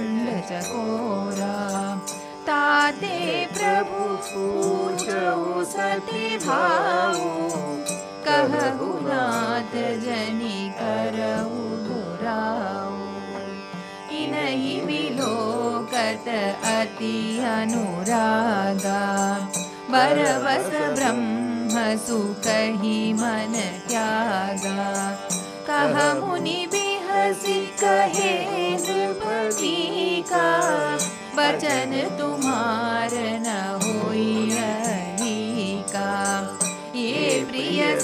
चकोरा ताते प्रभु पूछो सती भाऊ कहु नाथ जनि करऊ दुराऊ इनहि विलोकत अति अनुरागा बरवस ब्रह्म सुकहि मन त्यागा कह मुनि बिहसि कहे नृपति का वचन तुम्हार न होई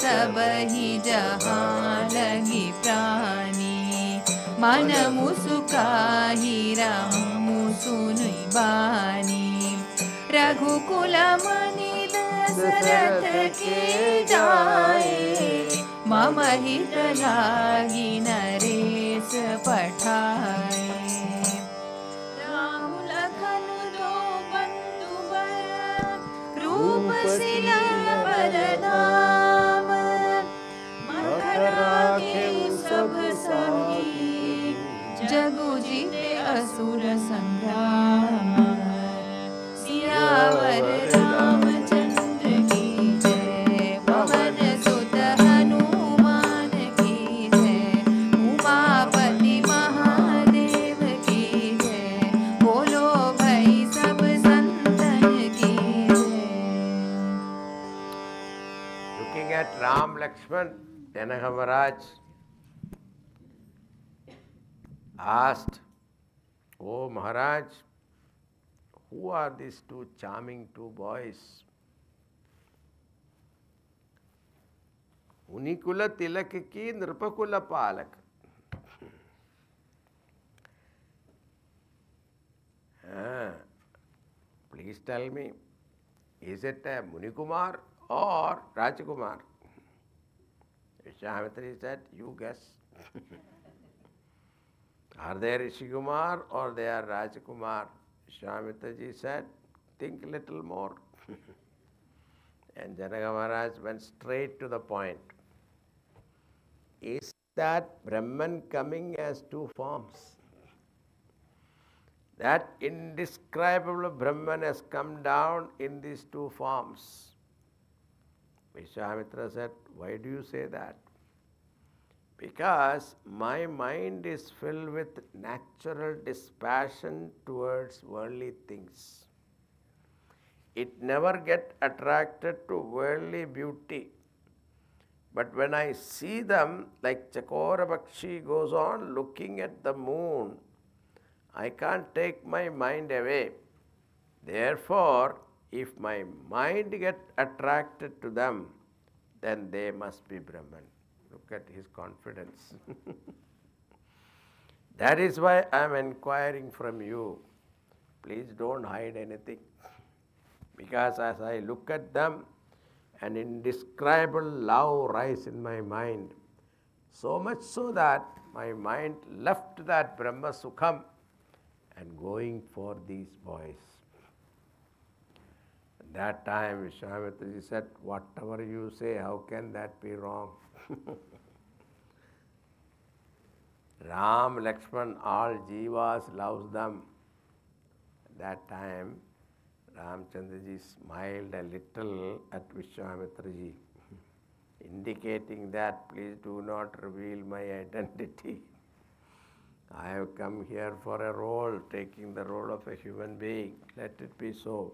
सब ही जहाँ लगी प्राणी। मन मुसुकाहि रामु सुनि बानी। रघुकुल मनि दशरथ के जाए। मम हित लागी नरेश पठाए। राम लखन दो बंधु बर। रूप सिया बरनाम। मखरा के सब सही। जगु जीते असुर संग्राम। सियावर रामचंद्र की जय। पवन सुत हनुमान की जय। उमापति महादेव की जय। बोलो भाई सब संतन की जय। Looking at Ram, Lakshman, Janaka Maharaj asked, "Oh Maharaj, who are these two charming two boys? Unikula tilak ki nrupakula palak." Please tell me, is it a Munikumar or Rajkumar? Vishwamitra said, you guess. Are they Rishikumar or they are Rajkumar? Vishwamitra said, think a little more. And Janaka Maharaj went straight to the point. Is that Brahman coming as two forms? That indescribable Brahman has come down in these two forms. Vishwamitra said, why do you say that? Because my mind is filled with natural dispassion towards worldly things. It never gets attracted to worldly beauty. But when I see them, like Chakora Bakshi goes on looking at the moon, I can't take my mind away. Therefore, if my mind gets attracted to them, then they must be Brahman. Look at his confidence. That is why I am inquiring from you. Please don't hide anything. Because as I look at them, an indescribable love rises in my mind. So much so that my mind left that Brahma Sukham and going for these boys. At that time, Vishwamitra said, whatever you say, how can that be wrong? Ram, Lakshman, all jivas loves them. At that time, Ramchandraji smiled a little at Vishwamitra, indicating that please do not reveal my identity. I have come here for a role, taking the role of a human being. Let it be so.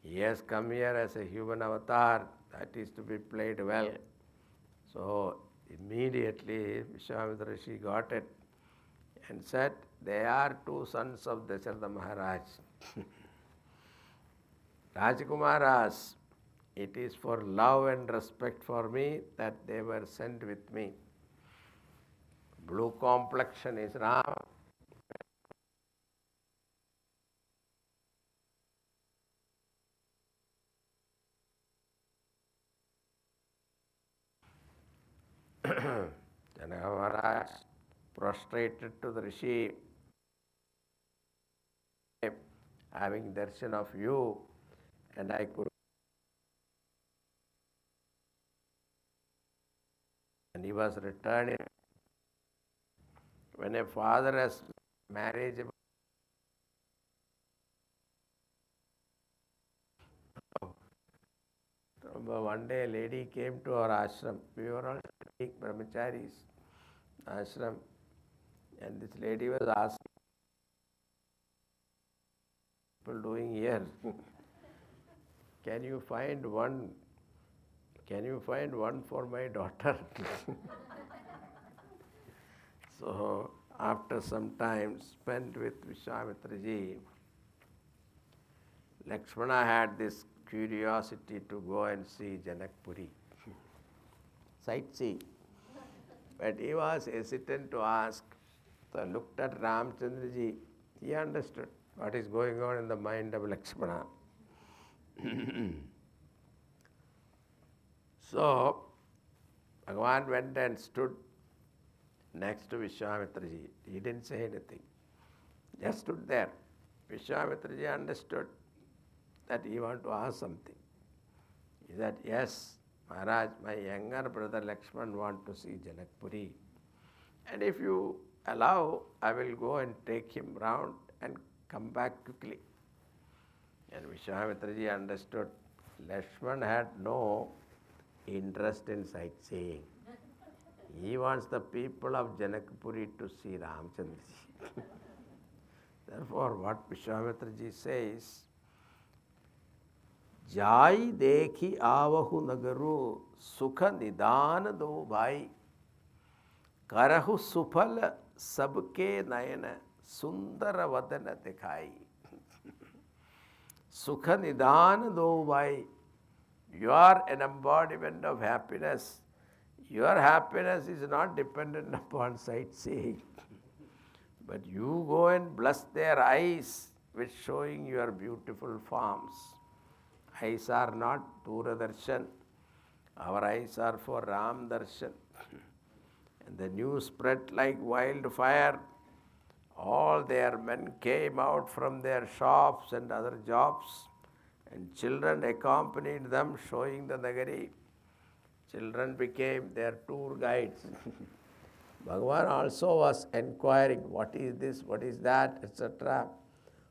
He has come here as a human avatar, that is to be played well. So immediately Vishwamitra Rishi got it and said, they are two sons of Dasharatha Maharaj. Rajkumaras, it is for love and respect for me that they were sent with me. Blue complexion is Ram. Janaka Maharaj prostrated to the Rishi, having darshan of you, and I could. And he was returning. When a father has marriage, one day a lady came to our ashram. We were all big brahmacharis, ashram. And this lady was asking, what are people doing here? Can you find one for my daughter? So after some time spent with Vishwamitra, Lakshmana had this curiosity to go and see Janakpuri. sightseeing. But he was hesitant to ask. So looked at Ramchandraji. He understood what is going on in the mind of Lakshmana. So Bhagavan went and stood next to Vishwamitraji. He didn't say anything. Just stood there. Vishwamitraji understood that he wanted to ask something. He said, yes, Maharaj, my younger brother Lakshman wants to see Janakpuri. And if you allow, I will go and take him round and come back quickly. And Vishwamitraji understood Lakshman had no interest in sightseeing. He wants the people of Janakpuri to see Ramchandraji. Therefore, what Vishwamitraji says, Jai dekhi avahu nagaru sukha nidana do bhai karahu sufal sabke nayana sundara vadana dikhai. Sukha nidana do bhai. You are an embodiment of happiness. Your happiness is not dependent upon sightseeing. But you go and bless their eyes with showing your beautiful forms. Eyes are not Duradarshan. Our eyes are for Ram Darshan. And the news spread like wildfire. All their men came out from their shops and other jobs, and children accompanied them, showing the Nagari. Children became their tour guides. Bhagavan also was inquiring, what is this, what is that, etc.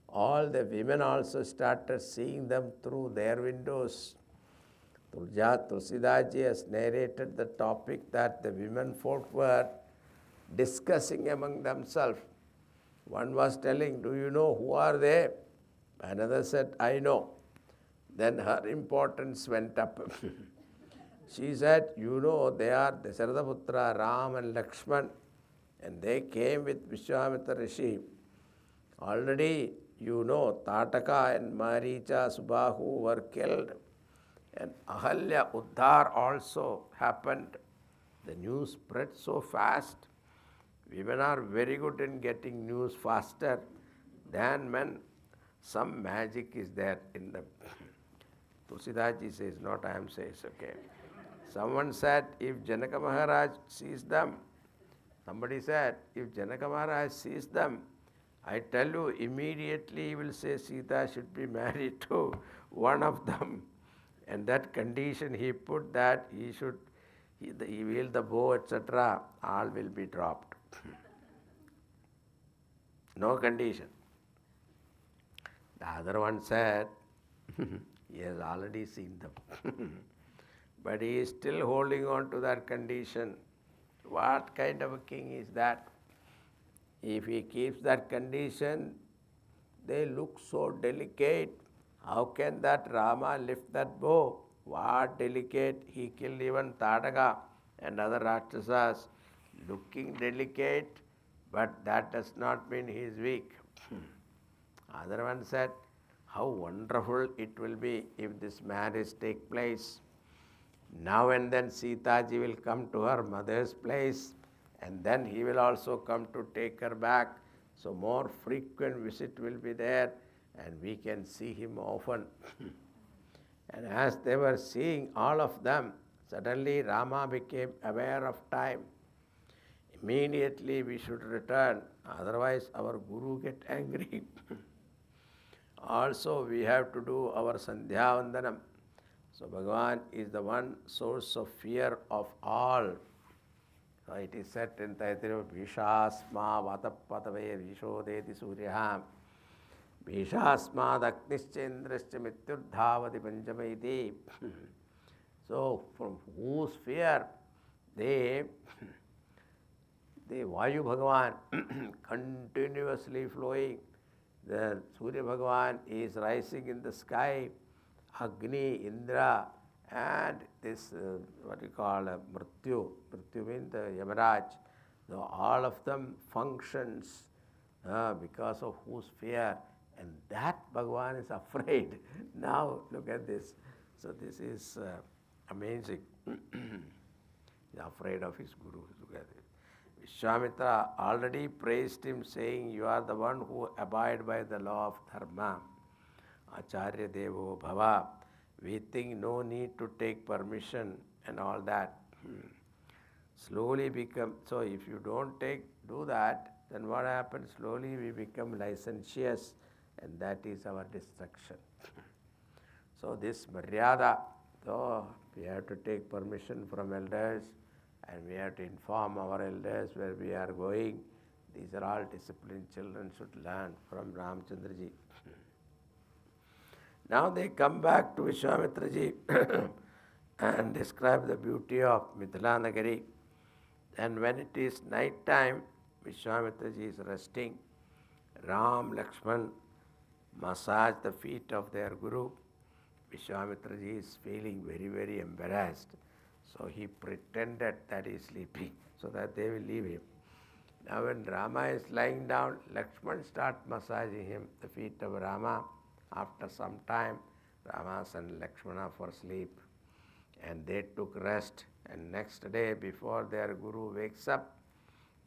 All the women also started seeing them through their windows. Tulsidaji has narrated the topic that the women folk were discussing among themselves. One was telling, do you know who are they? Another said, I know. Then her importance went up. She said, you know, they are Dasharathaputra, Ram and Lakshman, and they came with Vishwamitra Rishi. Already, you know, Tataka and Maricha, Subahu were killed, and Ahalya Uddhar also happened. The news spread so fast. Women are very good in getting news faster than men. Some magic is there in them. Tulsidaji says, not I am saying, okay. Someone said, if Janaka Maharaj sees them, somebody said, if Janaka Maharaj sees them, I tell you, immediately he will say Sita should be married to one of them. And that condition he put that he wield the bow, etc., all will be dropped. No condition. The other one said, he has already seen them. But he is still holding on to that condition. What kind of a king is that? If he keeps that condition, they look so delicate. How can that Rama lift that bow? What delicate? He killed even Tadaka and other Rakshasas. Looking delicate, but that does not mean he is weak. Other one said, how wonderful it will be if this marriage take place. Now and then Sitaji will come to her mother's place, and then he will also come to take her back. So more frequent visit will be there, and we can see him often. And as they were seeing all of them, suddenly Rama became aware of time. Immediately we should return, otherwise our Guru get angry. Also we have to do our Sandhya Vandanam. So Bhagavan is the one source of fear of all. So it is said in Taittiriya, Bhishasma vatapatave vishodeti suryaham Bhishasma daknischendrascha mityurdhavati panchamaiti. So from whose fear the Vayu Bhagavan continuously flowing. The Surya Bhagavan is rising in the sky, Agni, Indra, and this, what you call Mrityu. Mrityu means the Yamaraj. So all of them functions because of whose fear. And that Bhagavan is afraid. Now look at this. So this is amazing. He's afraid of his guru. Look at it. Vishwamitra already praised him, saying, "You are the one who abide by the law of dharma. Acharya Devo Bhava." We think no need to take permission and all that. Slowly become, so if you don't do that, then what happens? Slowly we become licentious, and that is our destruction. So this Maryada, so we have to take permission from elders, and we have to inform our elders where we are going. These are all disciplined children should learn from Ramchandraji. Now they come back to Vishwamitraji and describe the beauty of Mithila Nagari. And when it is night time, Vishwamitraji is resting. Ram, Lakshman massage the feet of their Guru. Vishwamitraji is feeling very, very embarrassed. So he pretended that he is sleeping so that they will leave him. Now when Rama is lying down, Lakshman starts massaging him, the feet of Rama. After some time, Rama sent Lakshmana for sleep. And they took rest. And next day, before their Guru wakes up,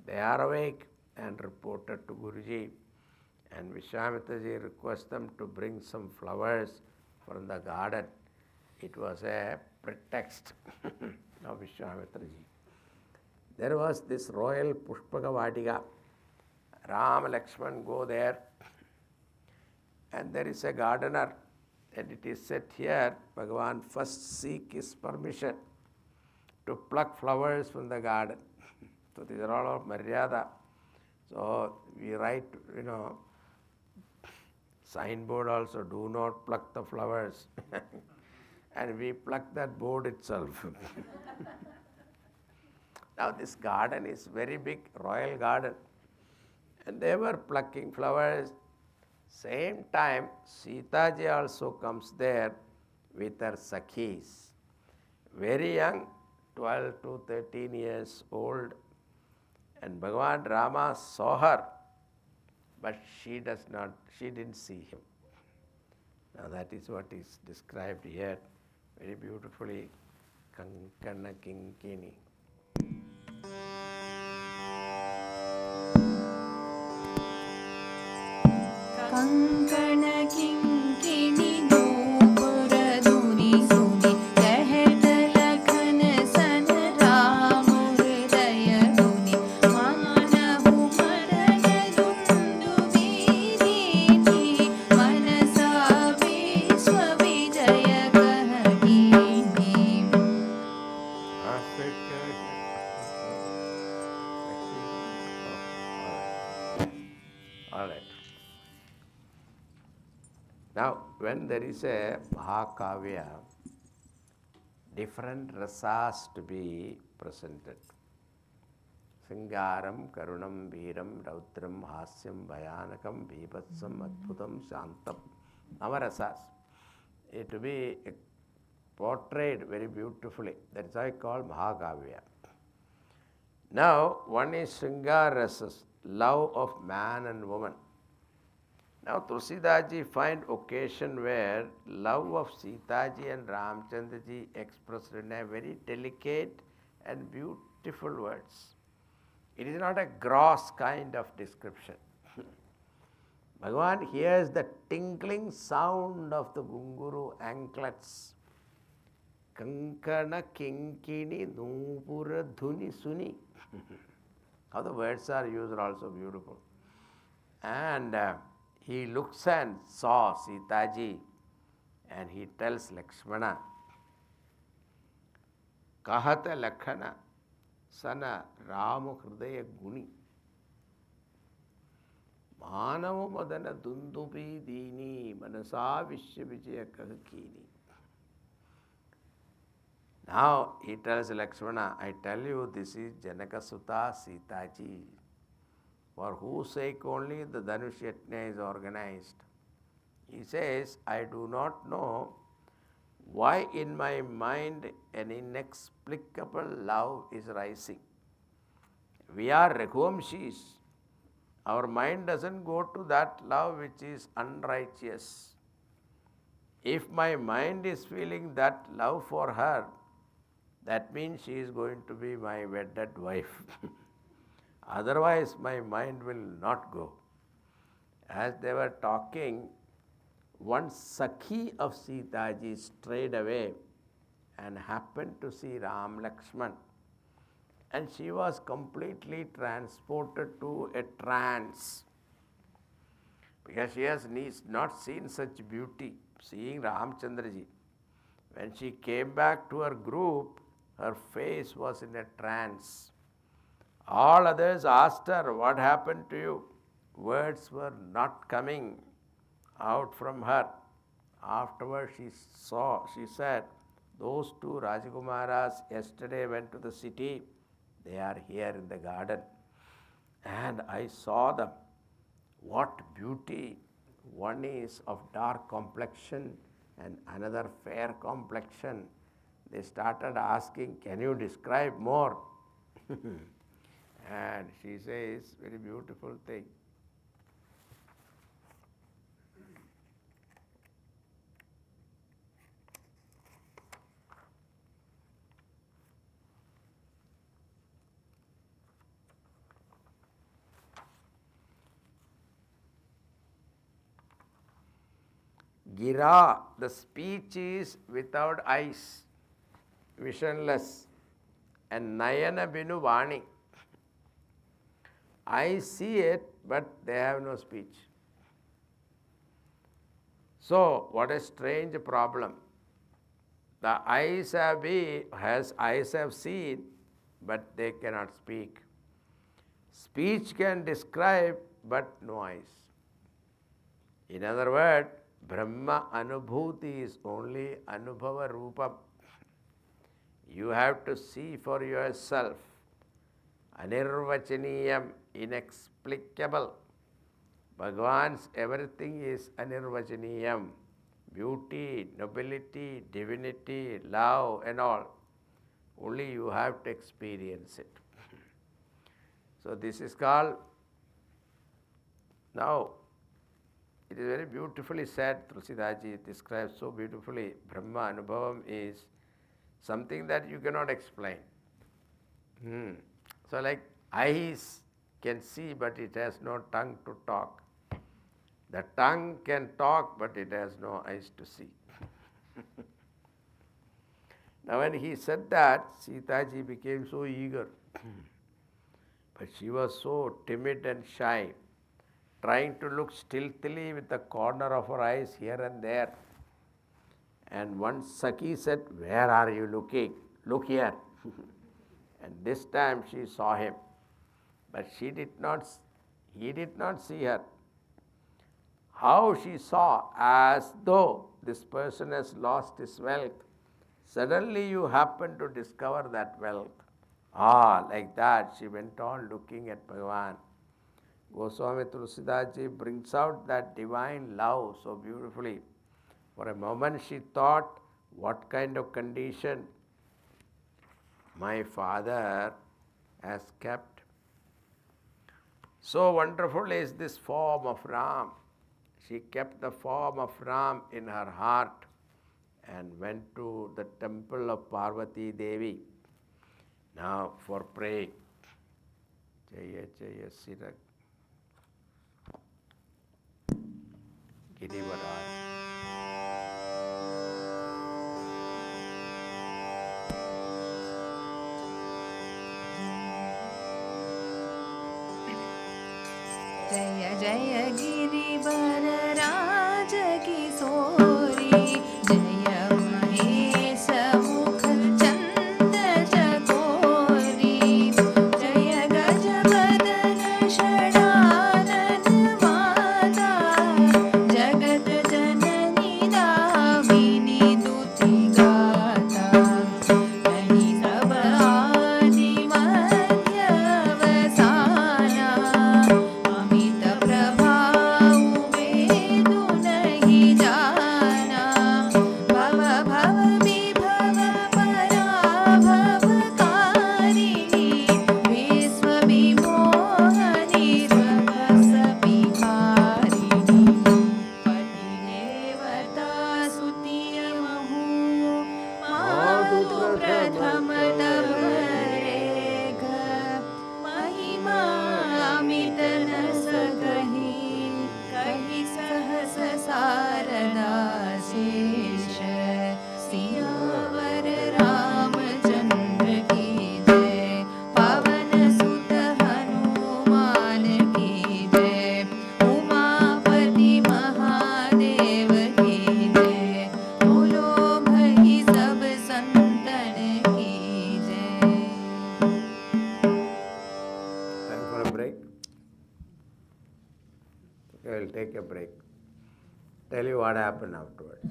they are awake and reported to Guruji. And Vishwamitraji requests them to bring some flowers from the garden. It was a pretext of Vishwamitraji. There was this royal Pushpaka Vadiga. Ram, Lakshman go there, and there is a gardener. And it is said here, Bhagavan first seek his permission to pluck flowers from the garden. So these are all of Maryada. So we write, signboard also, do not pluck the flowers. And we pluck that board itself. Now this garden is very big, royal garden. And they were plucking flowers. Same time, Sitaji also comes there with her Sakhis. Very young, 12 to 13 years old. And Bhagavan Rama saw her, but she didn't see him. Now that is what is described here very beautifully. Kankana Kinkini. Kankana kinkini nupura dhuni suni lahta lakhan san Ram hridaya dhuni manahu maran dundu viditi manasa vishwa vijaya kahini. All right. Now, when there is a Mahakavya, different rasas to be presented. Singaram, Karunam, Veeram, Rautram, Hasyam, Bhayanakam, Bhivatsam, Adbhutam, Shantam. Our rasas. It to be portrayed very beautifully. That is why I call Mahakavya. Now, one is Sringar rasas, love of man and woman. Now, Tulsidaji find occasion where love of Sitaji and Ramchandraji expressed in a very delicate and beautiful words. It is not a gross kind of description. Bhagavan hears the tinkling sound of the Gunguru anklets. Kankana kinkini nupura dhuni suni. How the words are used are also beautiful. And he looks and saw Sitaji, and he tells Lakshmana, Kahata Lakhana Sana Rama Hridaya Guni Manava Madana Dundubi Dini Manasa Vishya Vijaya Kahakini. Now he tells Lakshmana, I tell you, this is Janaka Sutta Sitaji, for whose sake only the Dhanush Yajna is organized. He says, I do not know why in my mind an inexplicable love is rising. We are Raghuvamshis. Our mind doesn't go to that love which is unrighteous. If my mind is feeling that love for her, That means she is going to be my wedded wife. Otherwise, my mind will not go. As they were talking, one Sakhi of Sitaji strayed away and happened to see Ram Lakshman. And she was completely transported to a trance, because she has not seen such beauty, seeing Ramchandraji. When she came back to her group, her face was in a trance. All others asked her, what happened to you? Words were not coming out from her. Afterwards she said, those two Rajakumaras yesterday went to the city. They are here in the garden. And I saw them. What beauty! One is of dark complexion and another fair complexion. They started asking, can you describe more? And she says, very beautiful thing. Gira, the speech is without eyes, visionless, and Nayana Binu Vani. I see it, but they have no speech. So, what a strange problem. The eyes have seen, but they cannot speak. Speech can describe, but no eyes. In other words, Brahma Anubhuti is only Anubhava Rupam. You have to see for yourself. Anirvachaniyam, inexplicable. Bhagavan's everything is Anirvachaniyam. Beauty, nobility, divinity, love and all. Only you have to experience it. So this is called, now, it is very beautifully said, Tulsidaji describes so beautifully, Brahma Anubhavam is something that you cannot explain. So like eyes can see, but it has no tongue to talk. The tongue can talk, but it has no eyes to see. Now when he said that, Sitaji became so eager. But she was so timid and shy, trying to look stealthily with the corner of her eyes here and there. And once Sakhi said, where are you looking? Look here. And this time she saw him. But he did not see her. How she saw, as though this person has lost his wealth. Suddenly you happen to discover that wealth. Like that, she went on looking at Bhagavan. Goswami Tulsidaji brings out that divine love so beautifully. For a moment she thought, what kind of condition my father has kept. So wonderful is this form of Ram. She kept the form of Ram in her heart and went to the temple of Parvati Devi. Now for praying. Jaya Jaya Sirak Girivaraj. जय जय गिरिवर राज किशोरी जय महेश मुख चंद चकोरी जय गजबदन षडानन माता जगत जननी दामिनी दुति गाता कहीं सब आदि मध्य अवसाना अमित प्रभाव वेदु नहीं जाना tell you what happened afterwards.